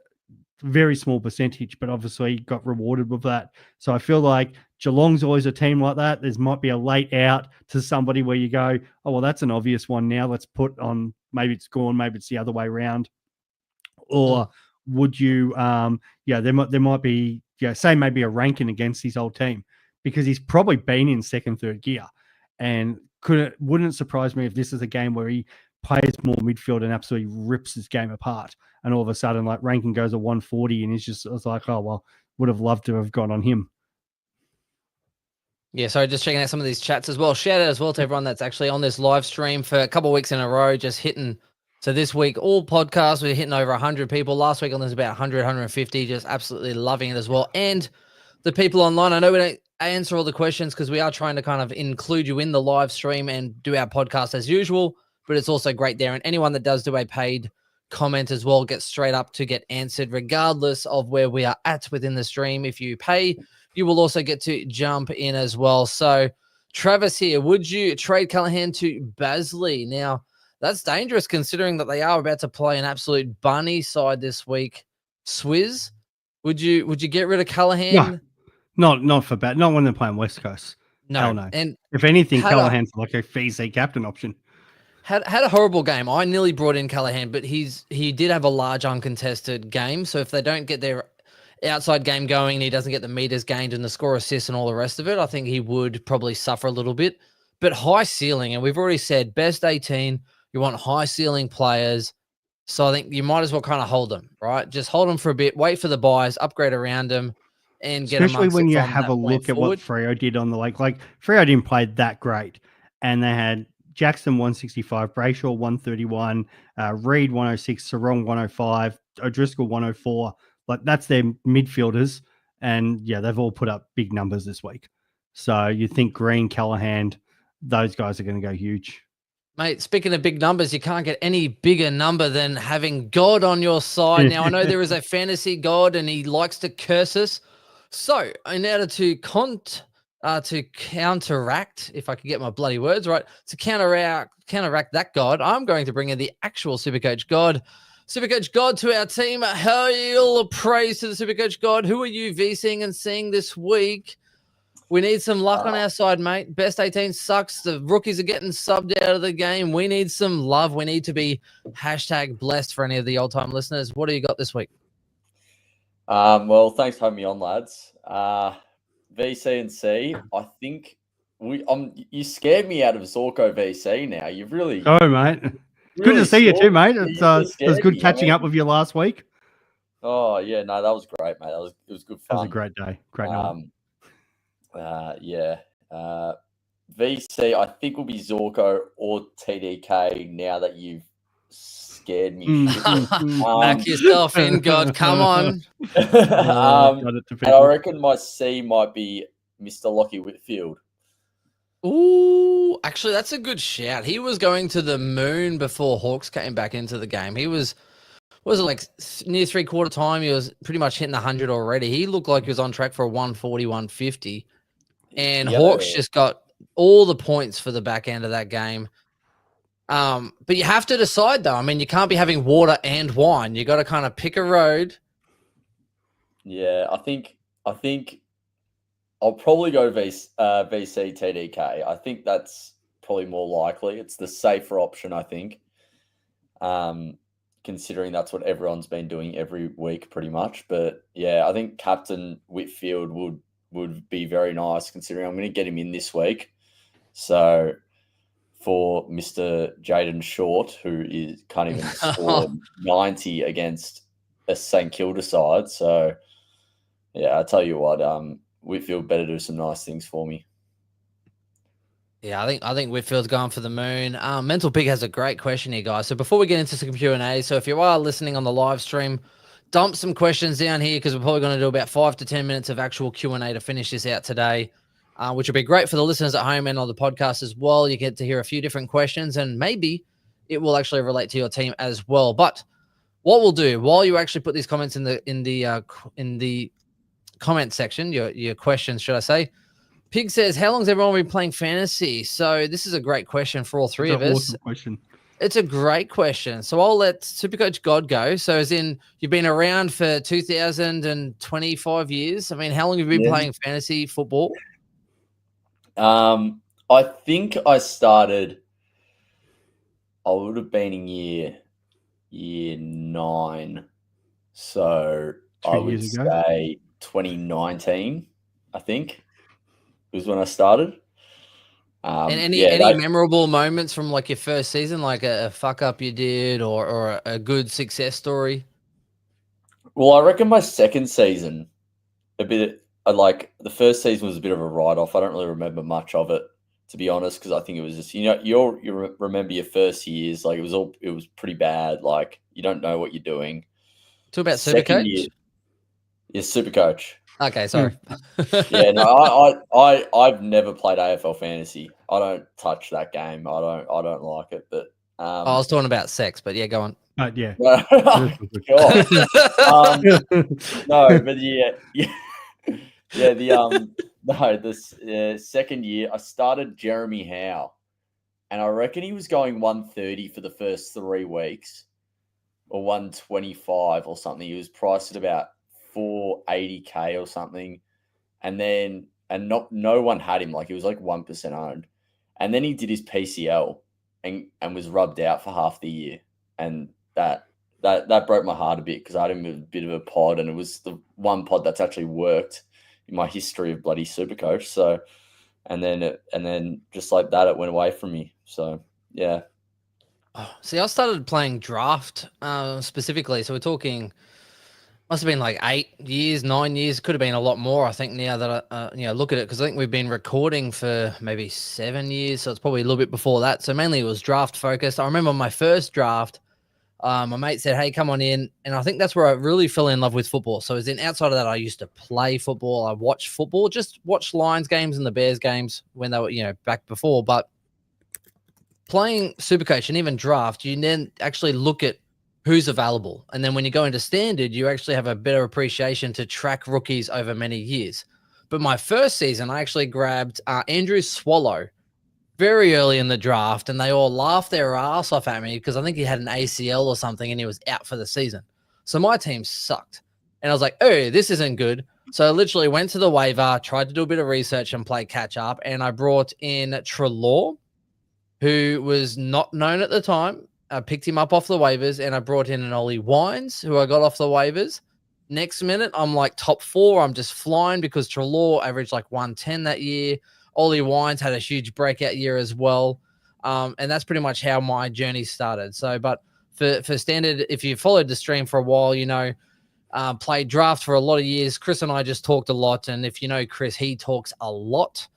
Speaker 2: very small percentage, but obviously got rewarded with that. So I feel like Geelong's always a team like that. There might be a late out to somebody where you go, oh, well, that's an obvious one now. Let's put on, maybe it's gone, maybe it's the other way around. Or would you, there might be, say maybe a ranking against his old team, because he's probably been in second, third gear, and wouldn't surprise me if this is a game where he plays more midfield and absolutely rips his game apart. And all of a sudden, like, ranking goes to 140, and I was like, oh, well, would have loved to have gone on him.
Speaker 1: Yeah, so just checking out some of these chats as well. Shout out as well to everyone that's actually on this live stream for a couple of weeks in a row, just hitting. So this week, all podcasts, we're hitting over 100 people. Last week on there's about 100, 150, just absolutely loving it as well. And the people online, I know we don't answer all the questions because we are trying to kind of include you in the live stream and do our podcast as usual, but it's also great there. And anyone that does do a paid comment as well gets straight up to get answered regardless of where we are at within the stream. If you pay, you will also get to jump in as well. So Travis here, would you trade Callaghan to Basley? Now that's dangerous considering that they are about to play an absolute bunny side this week. Swizz, would you get rid of Callaghan?
Speaker 2: No, not for bad. Not when they're playing West Coast.
Speaker 1: No.
Speaker 2: Hell no.
Speaker 1: And
Speaker 2: if anything, Callaghan's like a VC captain option.
Speaker 1: Had a horrible game. I nearly brought in Callaghan, but he did have a large uncontested game. So if they don't get their outside game going and he doesn't get the meters gained and the score assists and all the rest of it, I think he would probably suffer a little bit. But high ceiling, and we've already said best 18, you want high ceiling players. So I think you might as well kind of hold them, right? Just hold them for a bit, wait for the buys, upgrade around them, and get
Speaker 2: especially when you have a look at
Speaker 1: forward.
Speaker 2: what Freo did on the like Freo didn't play that great, and they had Jackson 165, Brayshaw 131, Reed 106, Sarong 105, O'Driscoll 104. Like, that's their midfielders, and yeah, they've all put up big numbers this week. So you think Green, Callaghan, those guys are going to go huge.
Speaker 1: Mate, speaking of big numbers, you can't get any bigger number than having God on your side. Now, I know there is a fantasy God and he likes to curse us. So, in order to counteract, if I could get my bloody words right, to counteract that God, I'm going to bring in the actual Supercoach God. Supercoach God to our team. Hail praise to the Supercoach God. Who are you VCing and seeing this week? We need some luck on our side, mate. Best 18 sucks. The rookies are getting subbed out of the game. We need some love. We need to be #blessed for any of the old-time listeners. What do you got this week?
Speaker 4: Well, thanks for having me on, lads. VC and C, I think you scared me out of Zorko VC now. You've really...
Speaker 2: Oh, mate. Good to see you too, mate. It was good catching up with you last week.
Speaker 4: Oh, yeah. No, that was great, mate. It was good fun.
Speaker 2: That was a great day. Great night.
Speaker 4: VC, I think will be Zorko or TDK now that you've scared me.
Speaker 1: Back yourself in, God. Come on.
Speaker 4: And I reckon my C might be Mr. Lockie Whitfield.
Speaker 1: Ooh, actually, that's a good shout. He was going to the moon before Hawks came back into the game. He was it like near 3/4 time? He was pretty much hitting 100 already. He looked like he was on track for a 140, 150. And Hawks just got all the points for the back end of that game. But you have to decide, though. I mean, you can't be having water and wine. You got to kind of pick a road.
Speaker 4: Yeah, I think I'll probably go VC TDK. I think that's probably more likely. It's the safer option, I think, considering that's what everyone's been doing every week pretty much. But, yeah, I think Captain Whitfield would be very nice, considering I'm going to get him in this week. So for Mr. Jaden Short, who can't even score 90 against a St Kilda side. So, yeah, I tell you what, Whitfield better do some nice things for me.
Speaker 1: Yeah, I think Whitfield's going for the moon. Mental Pig has a great question here, guys. So before we get into some Q&A, so if you are listening on the live stream, dump some questions down here because we're probably going to do about 5 to 10 minutes of actual Q&A to finish this out today, which will be great for the listeners at home and on the podcast as well. You get to hear a few different questions and maybe it will actually relate to your team as well. But what we'll do while you actually put these comments in the comment section, your questions, should I say? Pig says, how long has everyone been playing fantasy? So this is a great question for all three of us.
Speaker 2: Awesome question.
Speaker 1: It's a great question. So I'll let Supercoach God go. So as in, you've been around for 2025 years. I mean, how long have you been playing fantasy football?
Speaker 4: I think I started, I would have been in year 9. So
Speaker 2: 2
Speaker 4: I would
Speaker 2: years ago.
Speaker 4: say 2019, I think, was when I started.
Speaker 1: And any memorable moments from like your first season, like a fuck up you did or a good success story?
Speaker 4: Well, I reckon my second season, like the first season was a bit of a write-off. I don't really remember much of it, to be honest, because I think it was just, you remember your first years, like it was pretty bad. Like you don't know what you're doing.
Speaker 1: Talk about Supercoach?
Speaker 4: Yeah, Supercoach.
Speaker 1: Okay, sorry.
Speaker 4: Yeah, no, I've never played AFL fantasy. I don't touch that game. I don't like it. But
Speaker 1: I was talking about sex, but yeah, go on.
Speaker 2: Yeah.
Speaker 4: No, but this second year I started Jeremy Howe, and I reckon he was going 130 for the first 3 weeks, or 125 or something. He was priced at about 480K or something, and no one had him. Like he was like 1% owned, and then he did his PCL and was rubbed out for half the year, and that broke my heart a bit because I had him with a bit of a pod, and it was the one pod that's actually worked in my history of bloody Supercoach. So, and then just like that, it went away from me. So yeah.
Speaker 1: Oh, see, I started playing draft specifically. So we're talking, must have been like 8 years, 9 years. Could have been a lot more, I think, now that I look at it, because I think we've been recording for maybe 7 years. So it's probably a little bit before that. So mainly it was draft focused. I remember my first draft, my mate said, hey, come on in. And I think that's where I really fell in love with football. So as in outside of that, I used to play football. I watched football, just watch Lions games and the Bears games when they were, back before. But playing Supercoach and even draft, you then actually look at who's available. And then when you go into standard, you actually have a better appreciation to track rookies over many years. But my first season, I actually grabbed Andrew Swallow very early in the draft, and they all laughed their ass off at me because I think he had an ACL or something and he was out for the season. So my team sucked. And I was like, oh, this isn't good. So I literally went to the waiver, tried to do a bit of research and play catch up, and I brought in Treloar, who was not known at the time. I picked him up off the waivers, and I brought in an Ollie Wines, who I got off the waivers. Next minute, I'm like top 4. I'm just flying because Treloar averaged like 110 that year. Ollie Wines had a huge breakout year as well. And that's pretty much how my journey started. So, but for standard, if you followed the stream for a while, played draft for a lot of years. Chris and I just talked a lot. And if you know Chris, he talks a lot.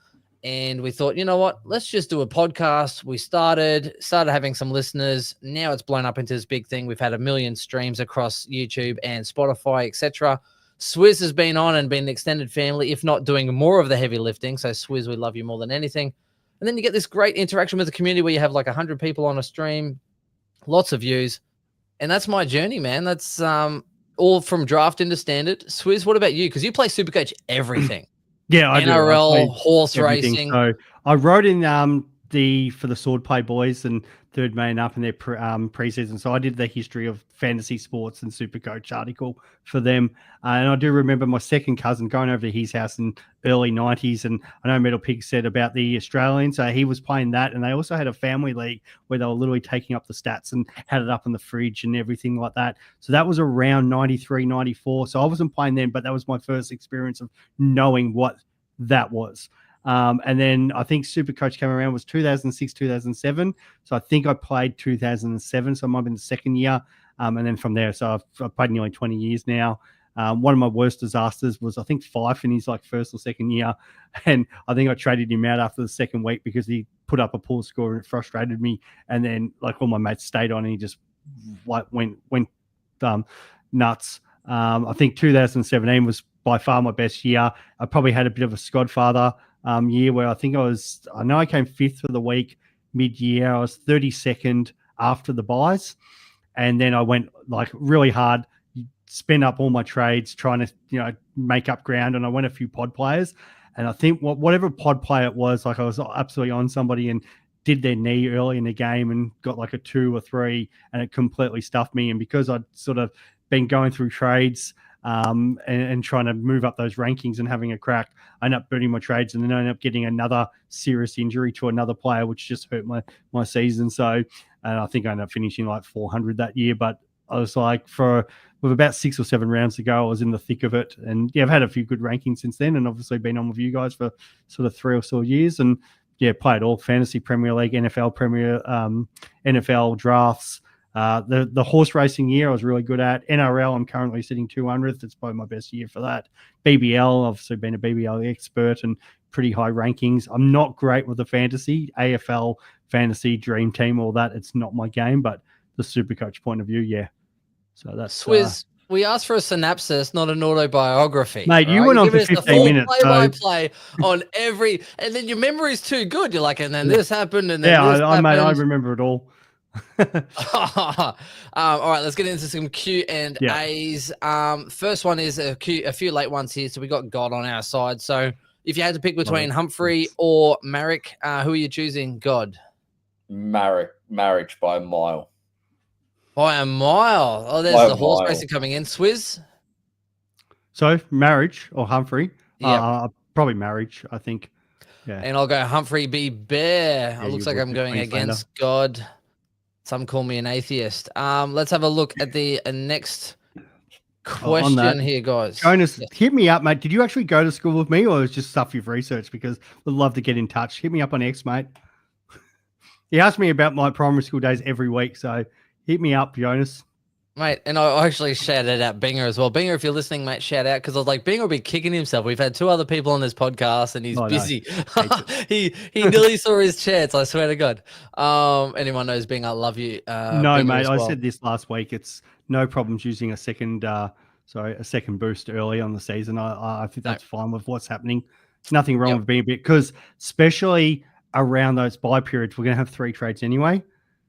Speaker 1: And we thought, you know what, let's just do a podcast. We started having some listeners. Now it's blown up into this big thing. We've had 1 million streams across YouTube and Spotify, etc. Swizz has been on and been an extended family, if not doing more of the heavy lifting. So Swizz, we love you more than anything. And then you get this great interaction with the community where you have like 100 people on a stream, lots of views. And that's my journey, man. That's all from draft into standard. Swizz, what about you? Because you play Supercoach everything.
Speaker 2: Yeah, I
Speaker 1: NRL,
Speaker 2: do.
Speaker 1: horse racing.
Speaker 2: So I wrote in for the Sword Play boys and Third Man Up in their preseason. So I did the history of fantasy sports and Supercoach article for them. And I do remember my second cousin going over to his house in early 90s. And I know Metal Pig said about the Australian. So he was playing that. And they also had a family league where they were literally taking up the stats and had it up in the fridge and everything like that. So that was around 93, 94. So I wasn't playing then, but that was my first experience of knowing what that was. And then I think Supercoach came around was 2006, 2007. So I think I played 2007. So I might have been the second year. And then from there, so I've played nearly 20 years now. One of my worst disasters was, I think, Fife in his like first or second year. And I think I traded him out after the second week because he put up a poor score and it frustrated me. And then like all my mates stayed on and he just like went nuts. I think 2017 was by far my best year. I probably had a bit of a Skodfather year where I know I came 5th for the week mid-year. I was 32nd after the buys. And then I went like really hard, spent up all my trades trying to, make up ground. And I went a few pod players. And I think whatever pod player it was, like I was absolutely on somebody and did their knee early in the game and got like a 2 or 3 and it completely stuffed me. And because I'd sort of been going through trades and trying to move up those rankings and having a crack, I ended up burning my trades and then I ended up getting another serious injury to another player, which just hurt my season. So, and I think I ended up finishing like 400 that year, but I was like with about 6 or 7 rounds to go, I was in the thick of it. And yeah, I've had a few good rankings since then and obviously been on with you guys for sort of 3 or so years and yeah, played all fantasy Premier League, NFL Premier, NFL drafts. The horse racing year I was really good at. NRL, I'm currently sitting 200th. It's probably my best year for that. BBL, obviously been a BBL expert and pretty high rankings. I'm not great with the fantasy, AFL, fantasy, dream team, all that. It's not my game, but the Supercoach point of view, yeah. So that's
Speaker 1: Swizz. We asked for a synopsis, not an autobiography.
Speaker 2: Mate, you went on for 15 minutes.
Speaker 1: Play-by-play on every, and then your memory's too good. You're like, and then this happened, and then this happened.
Speaker 2: Mate, I remember it all.
Speaker 1: All right, let's get into some Q&As. First one is a few late ones here. So we got God on our side. So if you had to pick between Humphrey or Marrick, who are you choosing? God.
Speaker 4: Marriage by a mile.
Speaker 1: By a mile. Oh, there's the horse racing coming in. Swizz?
Speaker 2: So, Marriage or Humphrey?
Speaker 1: Yeah.
Speaker 2: Probably Marriage, I think. Yeah.
Speaker 1: And I'll go Humphrey B. Bear. Yeah, it looks like I'm going against God. Some call me an atheist. Let's have a look at the next question here, guys.
Speaker 2: Jonas, hit me up, mate. Did you actually go to school with me or is just stuff you've researched? Because we'd love to get in touch. Hit me up on X, mate. He asked me about my primary school days every week, so hit me up, Jonas.
Speaker 1: Mate, and I actually shouted out Binger as well. Binger, if you're listening, mate, shout out, because I was like, Binger will be kicking himself. We've had 2 other people on this podcast, and he's busy. No. he nearly saw his chance, I swear to God. Anyone knows Binger, I love you.
Speaker 2: No, Binger, mate, I said this last week. It's no problems using a second boost early on the season. I think that's fine with what's happening. Nothing wrong with being a bit, because especially around those buy periods, we're going to have 3 trades anyway.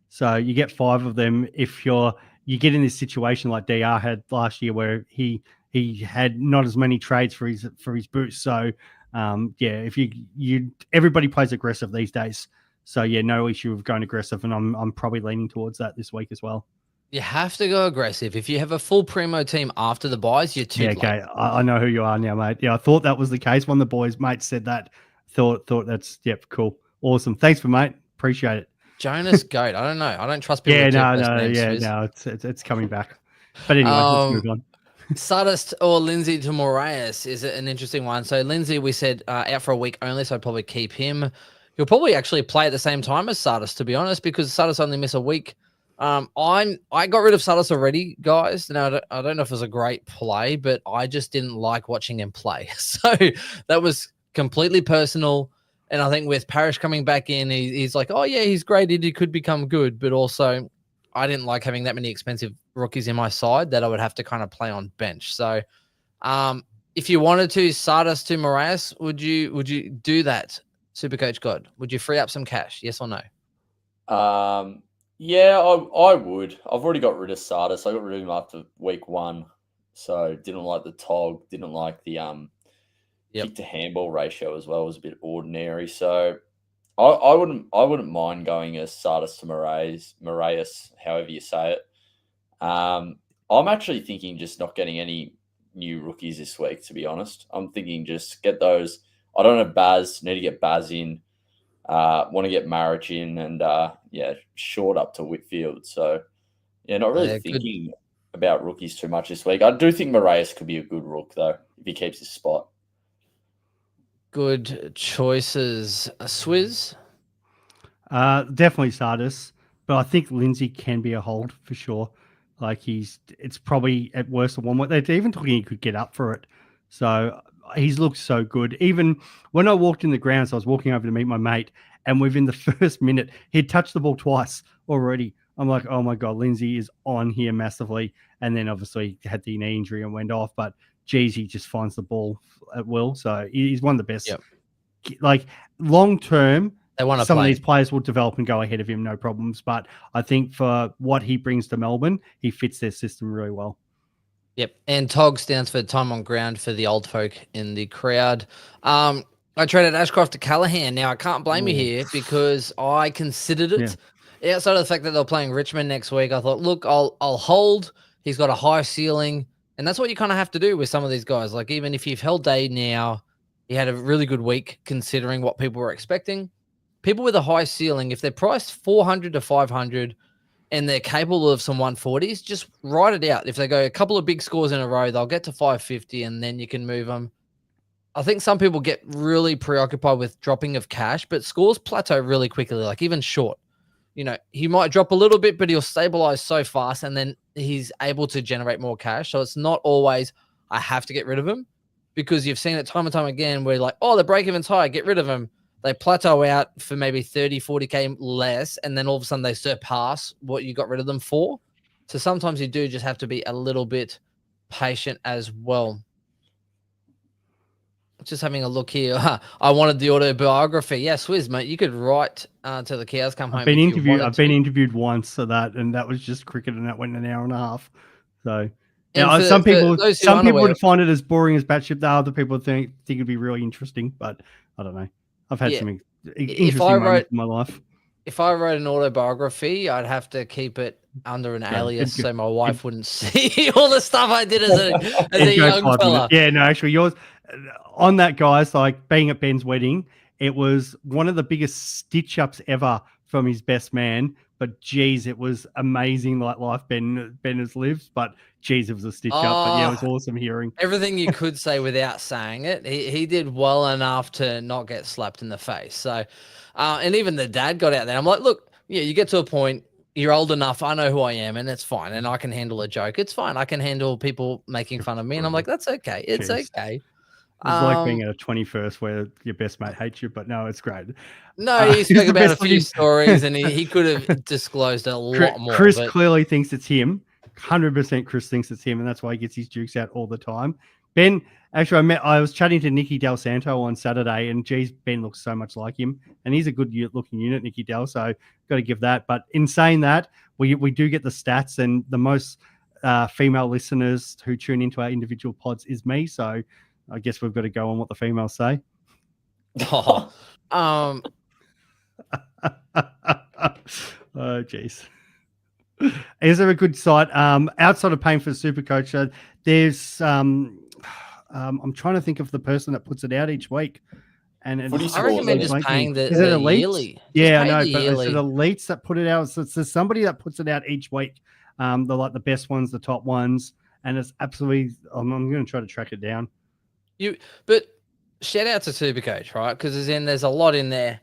Speaker 2: So you get 5 of them if you get in this situation like DR had last year where he had not as many trades for his boost. So if everybody plays aggressive these days. So yeah, no issue with going aggressive, and I'm probably leaning towards that this week as well.
Speaker 1: You have to go aggressive. If you have a full primo team after the buys, you're too late.
Speaker 2: Okay, I know who you are now, mate. Yeah, I thought that was the case. One of the boys' mates said that. Thought that's cool, awesome. Thanks for mate, appreciate it.
Speaker 1: Jonas Goat. I don't know. I don't trust people.
Speaker 2: It's coming back. But anyway, let's move on.
Speaker 1: Sardist or Lindsay to Moraes is an interesting one. So Lindsay, we said out for a week only, so I'd probably keep him. He'll probably actually play at the same time as Sardist, to be honest, because Sardist only miss a week. I got rid of Sardist already, guys. Now I don't know if it was a great play, but I just didn't like watching him play. So that was completely personal. And I think with Parrish coming back in, he's like, oh, yeah, he's great. He could become good. But also, I didn't like having that many expensive rookies in my side that I would have to kind of play on bench. So if you wanted to, Sardis to Moraes, would you do that, Supercoach God? Would you free up some cash? Yes or no?
Speaker 4: Yeah, I would. I've already got rid of Sardis. I got rid of him after week 1. So didn't like the TOG, didn't like the kick to handball ratio as well. It was a bit ordinary. So I wouldn't mind going as Sardis to Moraes, however you say it. I'm actually thinking just not getting any new rookies this week, to be honest. I'm thinking just get those. I don't have Baz, need to get Baz in. Want to get Marriage in and short up to Whitfield. So not really thinking about rookies too much this week. I do think Moraes could be a good rook though, if he keeps his spot.
Speaker 1: Good choices. Swizz?
Speaker 2: Definitely Sardis, but I think Lindsay can be a hold for sure. Like it's probably at worst a 1. They're even talking he could get up for it. So he's looked so good. Even when I walked in the grounds, I was walking over to meet my mate, and within the first minute, he'd touched the ball twice already. I'm like, oh my God, Lindsay is on here massively. And then obviously he had the knee injury and went off, but geez, he just finds the ball at will. So he's one of the best.
Speaker 1: Yep.
Speaker 2: Like long term,
Speaker 1: They want to
Speaker 2: some
Speaker 1: play.
Speaker 2: of these players will develop and go ahead of him, no problems. But I think for what he brings to Melbourne, he fits their system really well.
Speaker 1: Yep. And TOG stands for time on ground for the old folk in the crowd. I traded Ashcroft to Callaghan. Now, I can't blame you here because I considered it. Yeah. Outside of the fact that they're playing Richmond next week, I thought, look, I'll hold. He's got a high ceiling. And that's what you kind of have to do with some of these guys. Like, even if you've held Day now, he had a really good week considering what people were expecting. People with a high ceiling, if they're priced 400 to 500 and they're capable of some 140s, just write it out. If they go a couple of big scores in a row, they'll get to 550 and then you can move them. I think some people get really preoccupied with dropping of cash, but scores plateau really quickly, like even short. You know, he might drop a little bit, but he'll stabilize so fast and then he's able to generate more cash. So it's not always, I have to get rid of him, because you've seen it time and time again where like, oh, the break-even's high, get rid of him. They plateau out for maybe 30, 40K less, and then all of a sudden they surpass what you got rid of them for. So sometimes you do just have to be a little bit patient as well. Just having a look here. I wanted the autobiography. Yeah, Swizz, mate, you could write to the cows come home.
Speaker 2: I've been interviewed once for that, and that was just cricket, and that went an hour and a half. So yeah, some people would find it as boring as batshit. The other people think it'd be really interesting, but I don't know. I've had some interesting moments in my life.
Speaker 1: If I wrote an autobiography, I'd have to keep it under an alias so my wife wouldn't see all the stuff I did as a young fella.
Speaker 2: Yeah, no, actually, yours on that, guys, like being at Ben's wedding, it was one of the biggest stitch-ups ever from his best man. But geez, it was amazing, like life Ben has lived. But geez, it was a stitch up. But yeah, it was awesome hearing
Speaker 1: everything you could say without saying it. He did well enough to not get slapped in the face. So, and even the dad got out there. I'm like, look, yeah, you get to a point. You're old enough. I know who I am, and it's fine. And I can handle a joke. It's fine. I can handle people making fun of me, and I'm like, that's okay. It's okay.
Speaker 2: It's like being at a 21st where your best mate hates you, but no, it's great.
Speaker 1: No, he spoke about a few stories, and he could have disclosed a lot more.
Speaker 2: Chris clearly thinks it's him. 100% Chris thinks it's him, and that's why he gets his jukes out all the time. Ben, actually, I was chatting to Nicky Del Santo on Saturday, and geez, Ben looks so much like him, and he's a good looking unit, Nicky Del, so got to give that. But in saying that, we do get the stats, and the most female listeners who tune into our individual pods is me, so I guess we've got to go on what the females say.
Speaker 1: Oh,
Speaker 2: jeez. Is there a good site outside of paying for Supercoach? There's I'm trying to think of the person that puts it out each week, and
Speaker 1: I recommend just paying the yearly.
Speaker 2: Yeah, I know, but it's Elites that put it out. So there's somebody that puts it out each week. They're like the best ones, the top ones, and it's absolutely. I'm going to try to track it down.
Speaker 1: But shout out to Supercoach, right? Because there's a lot in there.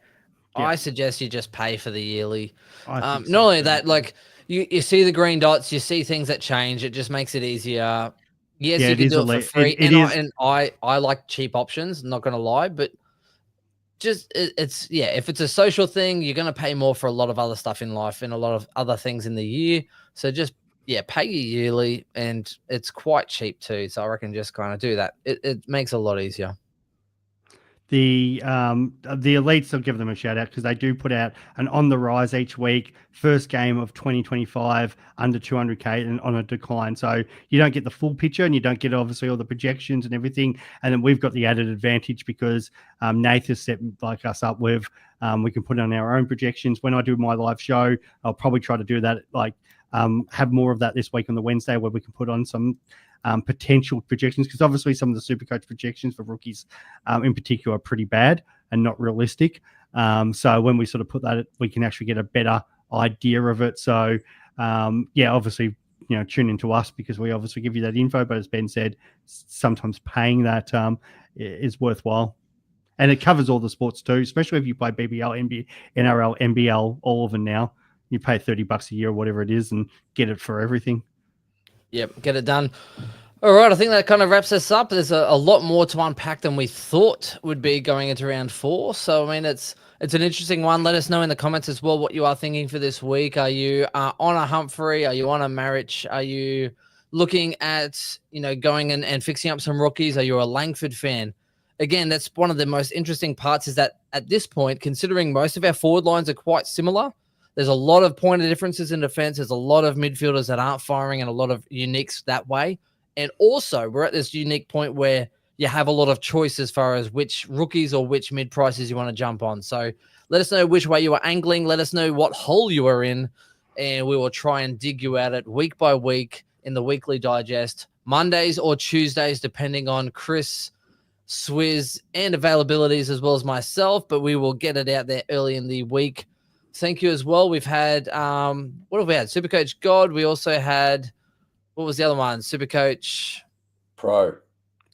Speaker 1: Yeah. I suggest you just pay for the yearly. Not only that, like you see the green dots, you see things that change. It just makes it easier. Yes, you can do it for free. I like cheap options, not going to lie, but just if it's a social thing, you're going to pay more for a lot of other stuff in life and a lot of other things in the year. So just pay your yearly, and it's quite cheap too. So I reckon just kind of do that. It makes it a lot easier.
Speaker 2: The Elites, I'll give them a shout out because they do put out an on the rise each week, first game of 2025 under 200K and on a decline. So you don't get the full picture, and you don't get obviously all the projections and everything. And then we've got the added advantage because Nath has set like us up with, we can put on our own projections. When I do my live show, I'll probably try to do that, like have more of that this week on the Wednesday where we can put on some potential projections, because obviously some of the Supercoach projections for rookies in particular are pretty bad and not realistic. So when we sort of put that, we can actually get a better idea of it. So obviously, tune into us because we obviously give you that info. But as Ben said, sometimes paying that is worthwhile. And it covers all the sports too, especially if you play BBL, NBA, NRL, NBL, all of them now. You pay $30 a year or whatever it is and get it for everything.
Speaker 1: Yep, get it done. All right, I think that kind of wraps us up. There's a lot more to unpack than we thought would be going into round 4. So, I mean, it's an interesting one. Let us know in the comments as well what you are thinking for this week. Are you on a Humphrey? Are you on a Marich? Are you looking at, going and fixing up some rookies? Are you a Langford fan? Again, that's one of the most interesting parts is that at this point, considering most of our forward lines are quite similar, there's a lot of point of differences in defense. There's a lot of midfielders that aren't firing and a lot of uniques that way. And also, we're at this unique point where you have a lot of choice as far as which rookies or which mid prices you want to jump on. So let us know which way you are angling. Let us know what hole you are in, and we will try and dig you at it week by week in the weekly digest, Mondays or Tuesdays, depending on Chris, Swizz, and availabilities as well as myself. But we will get it out there early in the week. Thank you as well. We've had, what have we had? Supercoach God. We also had, what was the other one? Supercoach
Speaker 4: Pro.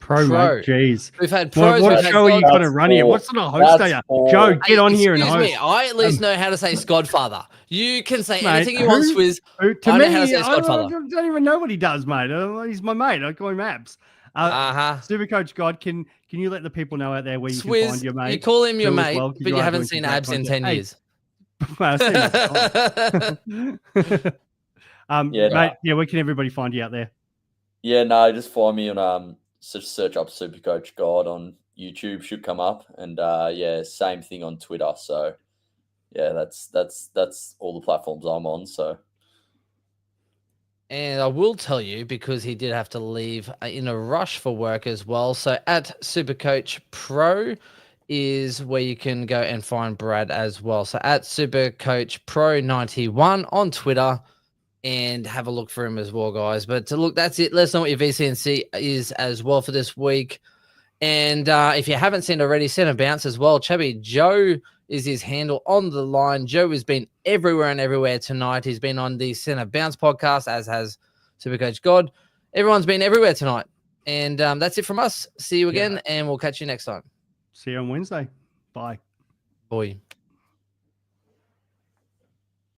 Speaker 2: Mate. Jeez.
Speaker 1: We've had pros.
Speaker 2: What
Speaker 1: we've
Speaker 2: show
Speaker 1: had
Speaker 2: are you
Speaker 1: gods.
Speaker 2: going to run here? What sort of host are you? Joe, get on here and host.
Speaker 1: Excuse me. I at least know how to say Skodfather. You can say anything you want, Swizz.
Speaker 2: To
Speaker 1: I
Speaker 2: me,
Speaker 1: know how to say
Speaker 2: I
Speaker 1: Skodfather.
Speaker 2: don't even know what he does, mate. He's my mate. I call him Abs. Supercoach God, can you let the people know out there where you
Speaker 1: Swizz,
Speaker 2: can find your mate?
Speaker 1: You call him your
Speaker 2: Phil as
Speaker 1: mate,
Speaker 2: well,
Speaker 1: but you haven't seen Abs in 10 years.
Speaker 2: Mate, where can everybody find you out there?
Speaker 4: Yeah, no, just find me on search up Supercoach God on YouTube, should come up, and same thing on Twitter. So yeah, that's all the platforms I'm on. So,
Speaker 1: and I will tell you, because he did have to leave in a rush for work as well. So at Supercoach Pro is where you can go and find Brad as well. So at Supercoach Pro 91 on Twitter, and have a look for him as well, guys. But look, that's it. Let us know what your VCNC is as well for this week. And if you haven't seen already, send a bounce as well. Chubby Joe is his handle on the line. Joe has been everywhere and everywhere tonight. He's been on the Center Bounce podcast, as has Supercoach God. Everyone's been everywhere tonight. And that's it from us. See you again, and we'll catch you next time.
Speaker 2: See you on Wednesday. Bye.
Speaker 1: Boy.